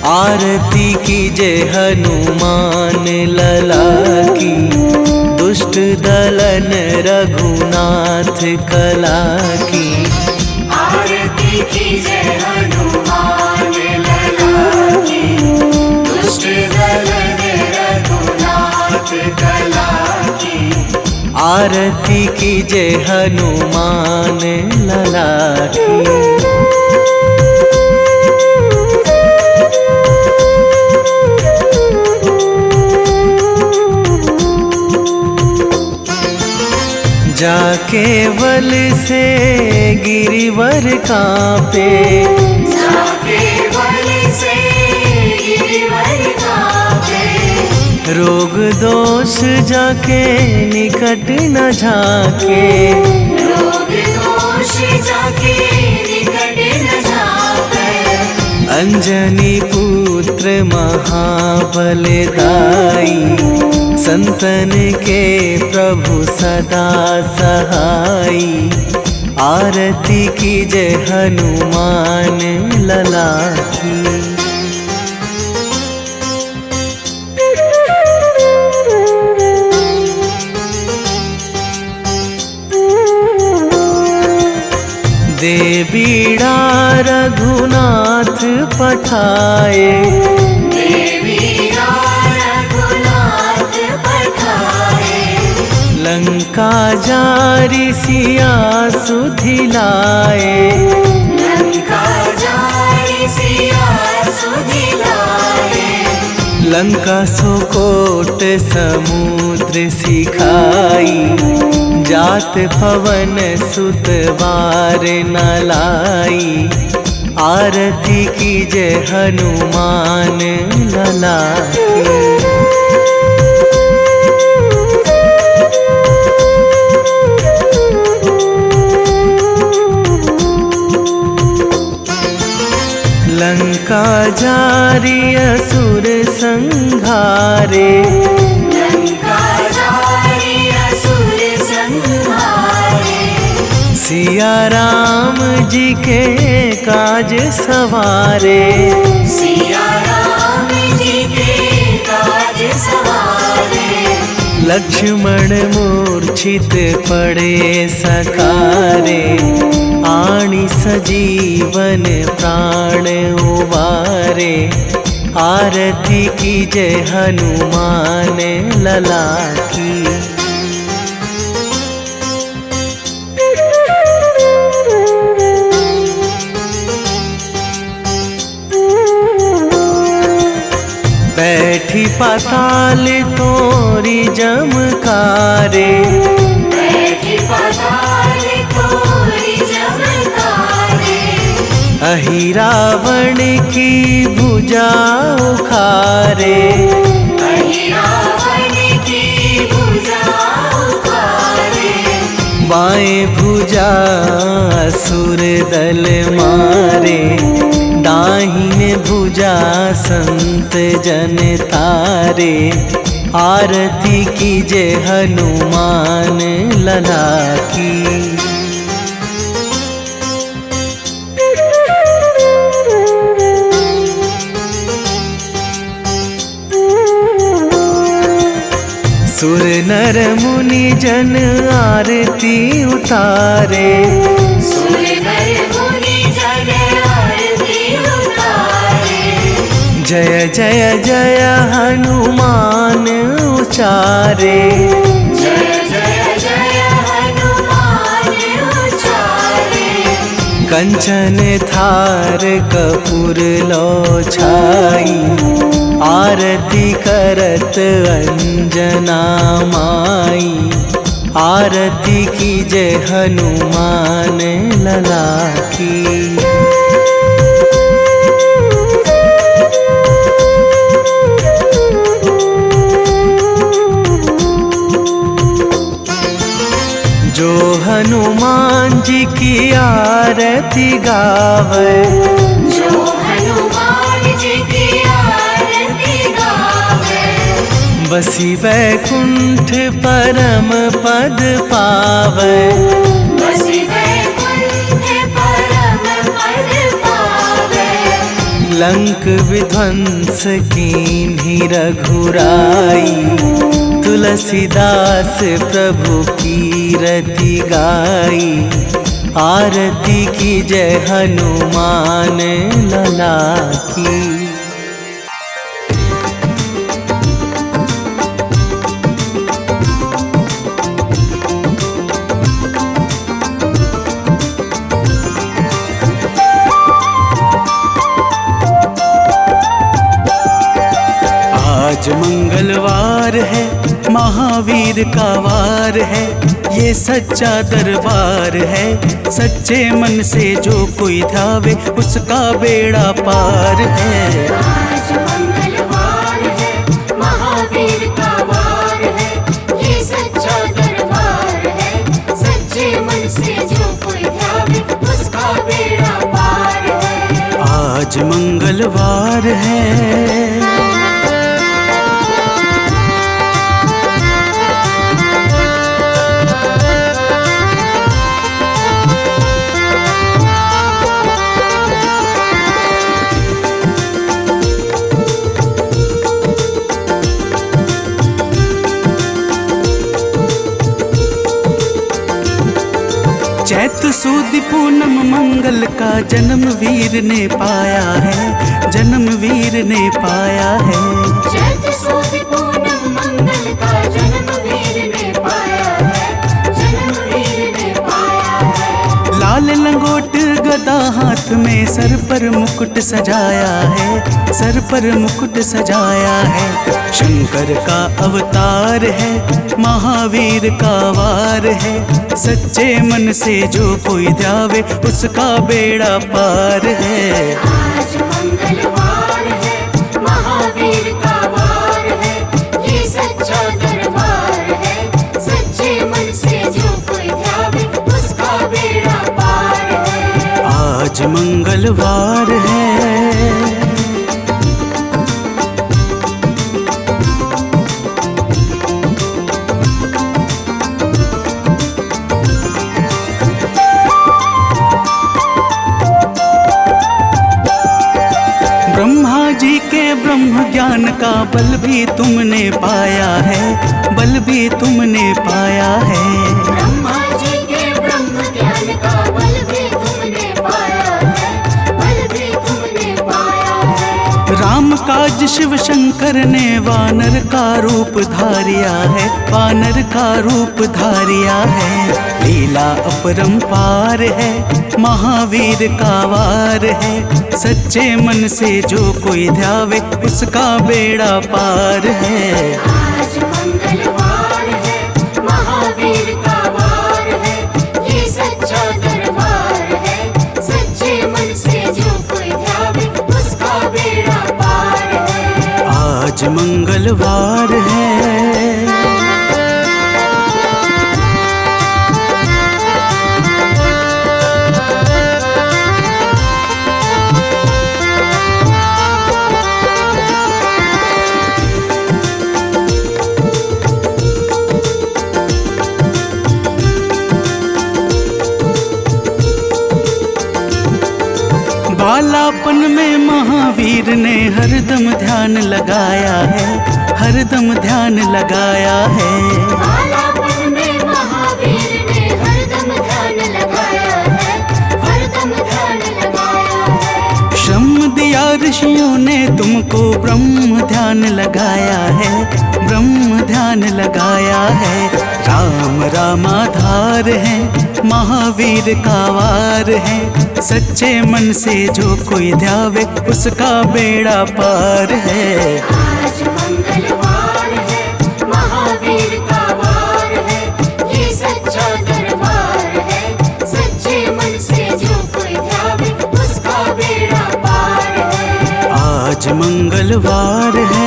S1: आरती कीजे हनुमान लला की। दुष्ट दलन रघुनाथ कला की।
S2: आरती कीजे हनुमान लला की। दुष्ट दलन रघुनाथ कला की।
S1: आरती कीजे हनुमान लला की। जाके बल से गिरिवर कांपे।
S2: जाके बल से गिरिवर कांपे।
S1: रोग दोष जाके निकट न झाके।
S2: रोग दोष जाके निकट न झाके।
S1: अंजनी पुत्र महाबलदाई। संतन के प्रभु सदा सहाई। आरती कीजे हनुमान लला की। दे बीड़ा रघुनाथ पठाए।
S2: देवी रघुनाथ पठाए।
S1: लंका जारी सिया सुधिलाए,
S2: लंका जारी सिया सुधिलाए।
S1: लंका सोकोट समुद्र सिखाई, जात पवन सुत वार न लाई। आरती कीजे हनुमान लला की। लंका जारी असुर संहारे,
S2: लंका जारी असुर संहारे।
S1: सिया राम जी के काज सवारे,
S2: सिया राम जी के काज सवारे।
S1: लक्ष्मण मूर्छित पड़े सकारे, आणी सजीवन प्राण उबारे। आरती कीजे हनुमान लला की। बैठी पाताल तोरी जमकारे,
S2: बैठी पाताल तोरी जमकारे।
S1: अहि रावण की भुजा उखारे,
S2: अहि रावण की भुजा उखारे।
S1: बाएं भुजा असुर दल मारे, दाहिने भुजा संत जन तारे। आरती कीजे हनुमान लला की। सुर नर मुनि जन आरती उतारे,
S2: सुर नर मुनि जन आरती उतारे।
S1: जय जय जय हनुमान उचारे,
S2: जय जय जय हनुमान उचारे।
S1: कंचन थार कपूर लो छाई, आरती करत अंजना माई। आरती कीजे हनुमान लला की। जो हनुमान जी की आरती गावे,
S2: जो हनुमान जी की आरती गावे।
S1: बसी वैकुंठ परम पद पावे,
S2: बसी वैकुंठ परम पद पावे।
S1: लंक विध्वंस कीन्ही रघुराई, तुलसीदास प्रभु कीरति गाई। आरती कीजे हनुमान लला की। आज मंगलवार है, महावीर का वार है। ये सच्चा दरबार है, सच्चे मन से जो कोई ध्यावे उसका बेड़ा पार है।
S2: आज मंगलवार है, महावीर का वार है। ये सच्चा दरबार है, सच्चे मन से जो कोई ध्यावे उसका बेड़ा पार है।
S1: आज मंगलवार है। चैत सुद पूनम मंगल का जन्म वीर ने पाया है, जन्म वीर ने पाया है।
S2: चैत सुद पूनम मंगल का जन्म वीर ने पाया है,
S1: पर मुकुट सजाया है, सर पर मुकुट सजाया है। शंकर का अवतार है, महावीर का वार है। सच्चे मन से जो कोई ध्यावे उसका बेड़ा पार है।
S2: आज मंगलवार है, महावीर का वार है, ये सच्चा दरबार है। सच्चे मन से जो कोई ध्यावे उसका बेड़ा पार है।
S1: आज मंगलवार है। ब्रह्मा जी के ब्रह्म ज्ञान का बल भी तुमने पाया है, बल भी तुमने पाया है।
S2: ब्रह्मा जी के ब्रह्म ज्ञान का बल भी तुमने पाया है, बल भी तुमने पाया है।
S1: राम काज शिव शंकर ने वानर का रूप धारिया है, वानर का रूप धारिया है। लीला अपरंपार है, महावीर का वार है। सच्चे मन से जो कोई ध्यावे उसका बेड़ा पार है।
S2: आज मंगलवार है, महावीर का वार है, ये सच्चा दरबार है। सच्चे मन से जो कोई ध्यावे उसका बेड़ा पार है।
S1: आज मंगलवार है। बालापन में महावीर ने हरदम ध्यान लगाया है, हरदम ध्यान लगाया है।
S2: बालापन में महावीर ने हरदम ध्यान लगाया है, हरदम ध्यान लगाया है।
S1: श्रम दिया ऋषियों ने तुमको ब्रह्म ध्यान लगाया है, ब्रह्म ध्यान लगाया है। राम रामाधार है, महावीर का वार है। सच्चे मन से जो कोई ध्यावे उसका बेड़ा पार है।
S2: आज मंगलवार है, महावीर का वार है, ये सच्चा दरबार है। सच्चे मन से जो कोई ध्यावे उसका बेड़ा पार है।
S1: आज मंगलवार है।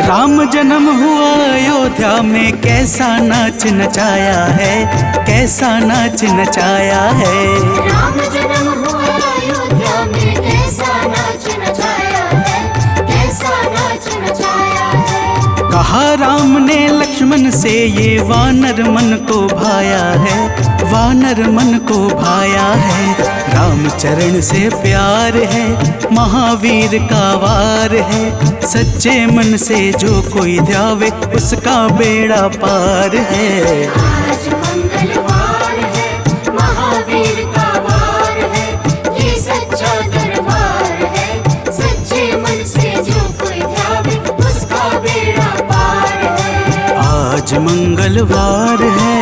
S1: राम जन्म हुआ अयोध्या में, कैसा नाच नचाया है, कैसा नाच नचाया है।
S2: राम जन्म हुआ अयोध्या में, कैसा नाच नचाया है, कैसा नाच नचाया है।
S1: कहा राम ने लक्ष्मण से ये वानर मन को भाया है, वानर मन को भाया है। राम चरण से प्यार है, महावीर का वार है। सच्चे मन से जो कोई ध्यावे उसका बेड़ा पार है।
S2: आज मंगलवार है, महावीर का वार है, ये सच्चा दरबार है। सच्चे मन से जो कोई ध्यावे उसका बेड़ा पार है।
S1: आज मंगलवार है।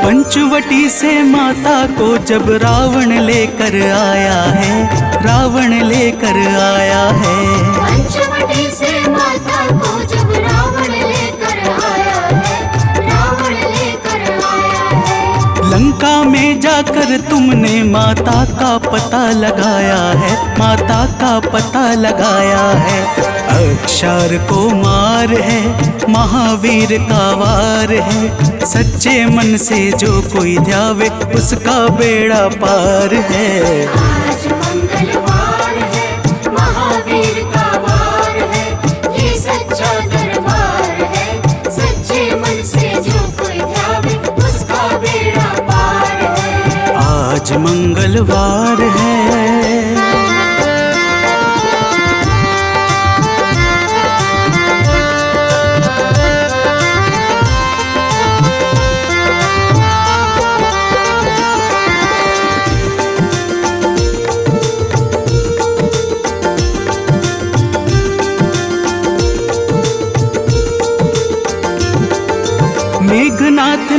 S1: पंचवटी से माता को जब रावण लेकर आया है, रावण लेकर आया है।
S2: पंचवटी से माता को जब रावण लेकर आया है, रावण लेकर आया है।
S1: लंका में जाकर तुमने माता का पता लगाया है, माता का पता लगाया है। अक्षर को मार है, महावीर का वार है। सच्चे मन से जो कोई ध्यावे उसका बेड़ा पार है।
S2: आज मंगलवार है, महावीर का वार है, ये सच्चा दरबार है। सच्चे मन से जो कोई ध्यावे उसका बेड़ा पार है।
S1: आज मंगलवार है।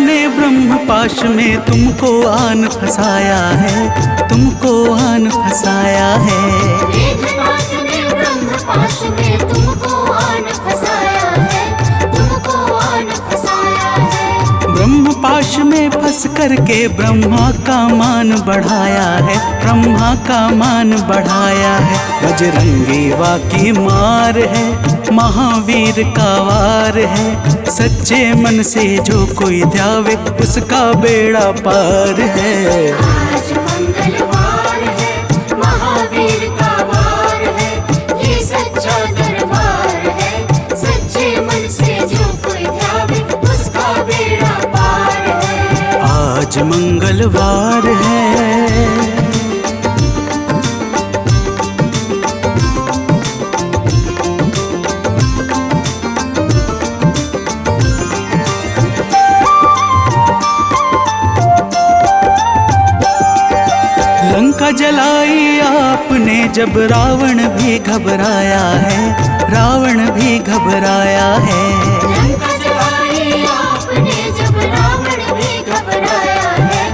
S1: ने ब्रह्म पाश में तुमको आन फंसाया है, तुमको आन फंसाया है।
S2: मेघनाद ने ब्रह्म पाश में तुमको आन फंसाया है, तुमको आन फंसाया है।
S1: ब्रह्म पाश में फंस करके ब्रह्मा का मान बढ़ाया है, ब्रह्मा का मान बढ़ाया है। बजरंगी वाकी मार है, महावीर का वार है। सच्चे मन से जो कोई ध्यावे उसका बेड़ा पार है।
S2: आज मंगलवार है, महावीर का वार है, ये सच्चा दरबार है। सच्चे मन से जो कोई ध्यावे उसका बेड़ा पार है।
S1: आज मंगलवार है। लंका जलाई आपने जब रावण भी घबराया है, रावण भी घबराया है।
S2: लंका जलाई आपने जब रावण भी घबराया है,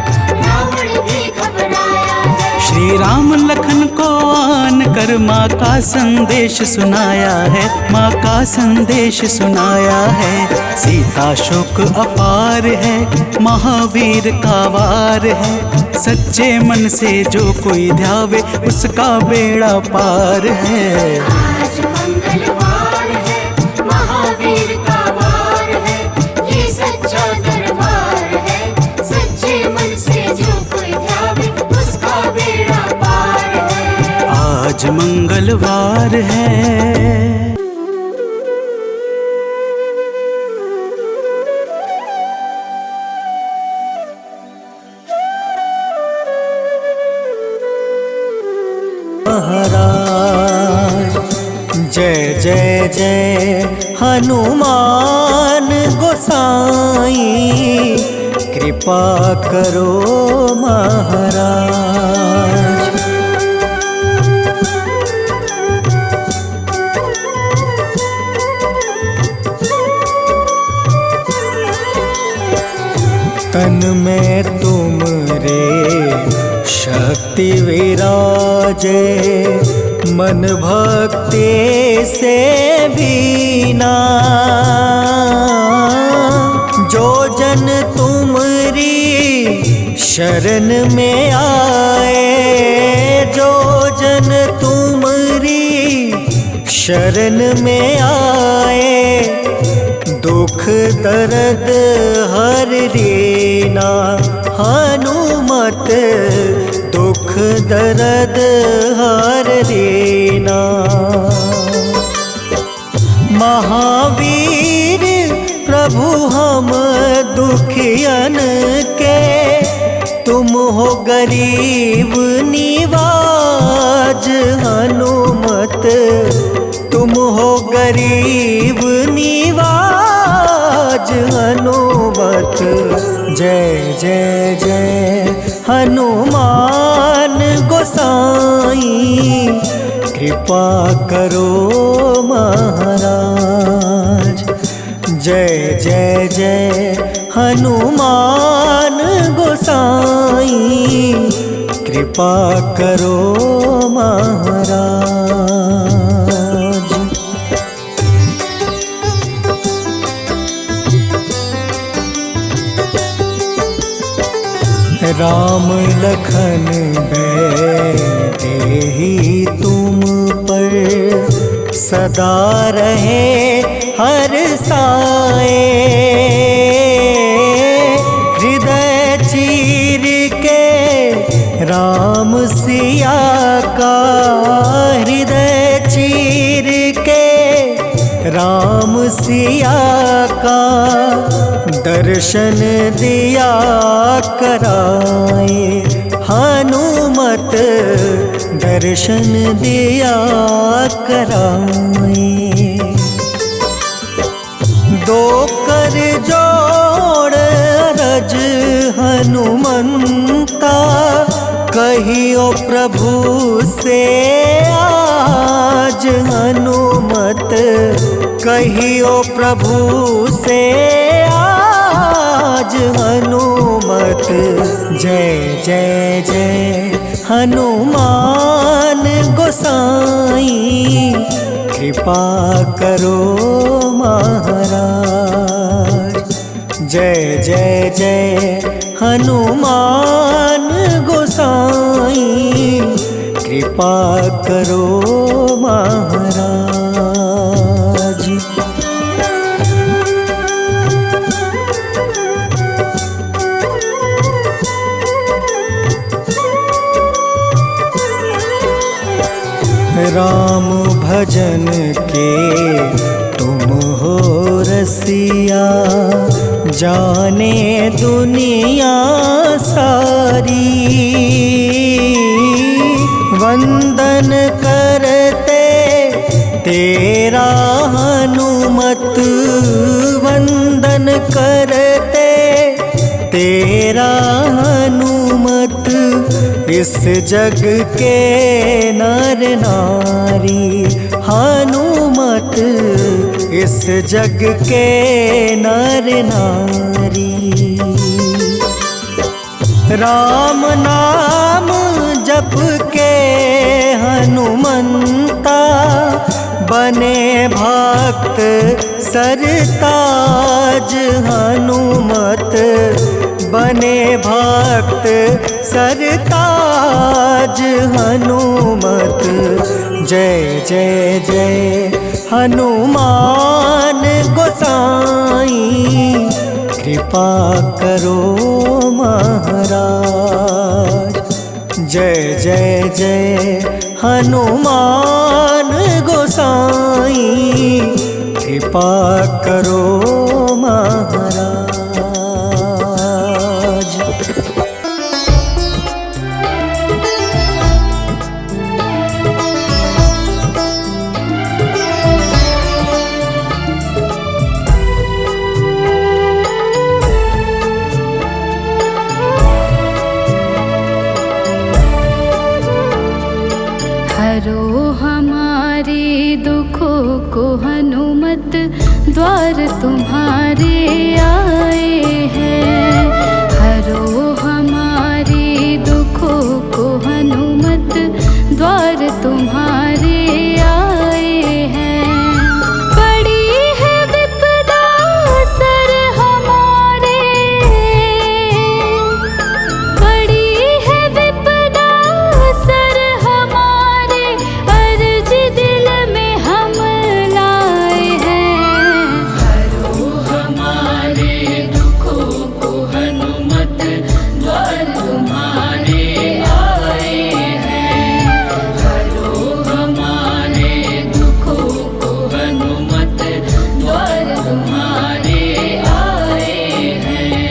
S2: रावण भी घबराया है।
S1: श्री राम लखन को आन कर माँ का संदेश सुनाया है, माँ का संदेश सुनाया है। सीता शोक अपार है, महावीर का वार है। सच्चे मन से जो कोई ध्यावे उसका बेड़ा पार है।
S2: आज मंगलवार है, महावीर का वार है, ये सच्चा दरबार है। सच्चे मन से जो कोई ध्यावे उसका बेड़ा पार है।
S1: आज मंगलवार है।
S5: महाराज जय जय जय हनुमान गोसाई, कृपा करो महाराज। तन में तुम रे शक्ति विराजे, मन भक्ति से बीना। जो जन तुमरी शरण में आए, जो जन तुमरी शरण में आए, दुख दर्द हर लेना। हनुमत दुख दर्द हर लेना। महावीर प्रभु हम दुखियन के, तुम हो गरीब निवाज। हनुमत तुम हो गरीब निवाज। हनुमत जय जय जय हनुमान गोसाई, कृपा करो महाराज। जय जय जय हनुमान गोसाई, कृपा करो महाराज। राम लखन देहि तुम पर, सदा रहे हर साए। हृदय चीर के राम सिया का, हृदय चीर के राम सिया का, दर्शन दिया कराए। हनुमत दर्शन दिया कराए। दो कर जोड़ रज हनुमंता, कहियो प्रभु से आज। हनुमत कहियो प्रभु से आज। ताज हनुमत। जय जय जय हनुमान गोसाई, कृपा करो महाराज। जय जय जय हनुमान गोसाई, कृपा करो महाराज। राम भजन के तुम हो रसिया, जाने दुनिया सारी। वंदन करते तेरा हनुमत, वंदन करते तेरा हनुमत। इस जग के नर नारी हनुमत, इस जग के नर नारी। राम नाम जप के हनुमंता, बने भक्त सरताज हनुमत। बने भक्त सरताज हनुमत। जय जय जय हनुमान गोसाई, कृपा करो महाराज। जय जय जय हनुमान गोसाई, कृपा करो महाराज।
S3: हरो हमारे दुखों को हनुमत, द्वार तुम्हारे आए हैं। हरो हमारे दुखों को हनुमत, द्वार तुम्हारे आए हैं। पड़ी है विपदा सर हमारे, पड़ी है विपदा सर हमारे, अर्ज दिल में हम लाए हैं। हरो हमारे दुखों को हनुमत, द्वार तुम्हारे आए हैं। हरो हमारे दुखों को हनुमत, द्वार तुम्हारे आए हैं।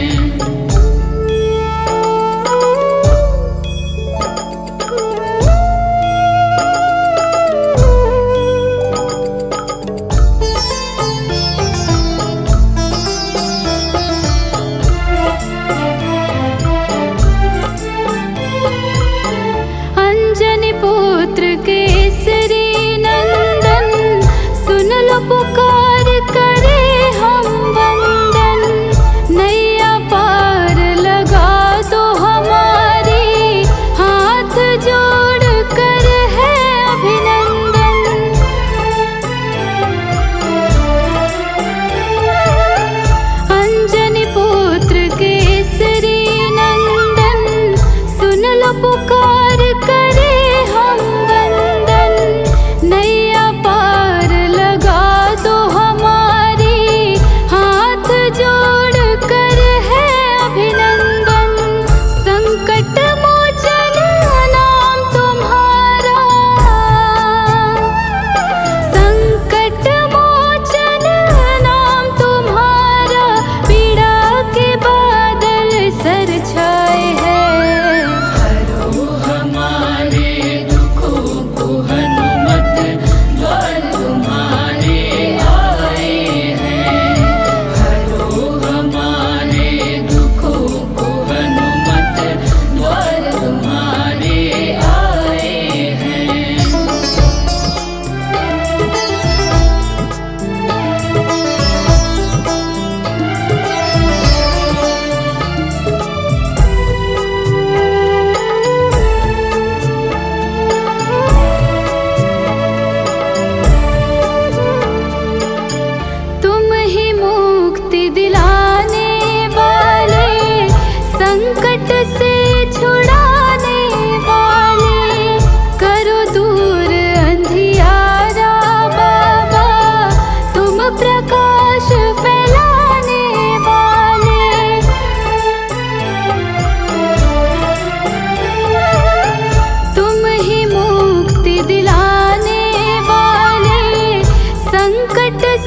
S3: अंजनी पुत्र केसरी नंदन, सुन लो पुकार करे हम वंदन। नैया पार लगा दो हमारी, हाथ जोड़ कर है अभिनंदन। अंजनी पुत्र केसरी नंदन, सुन लो पुकार करे हम वंदन। नैया पार लगा दो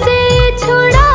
S3: से छुड़ा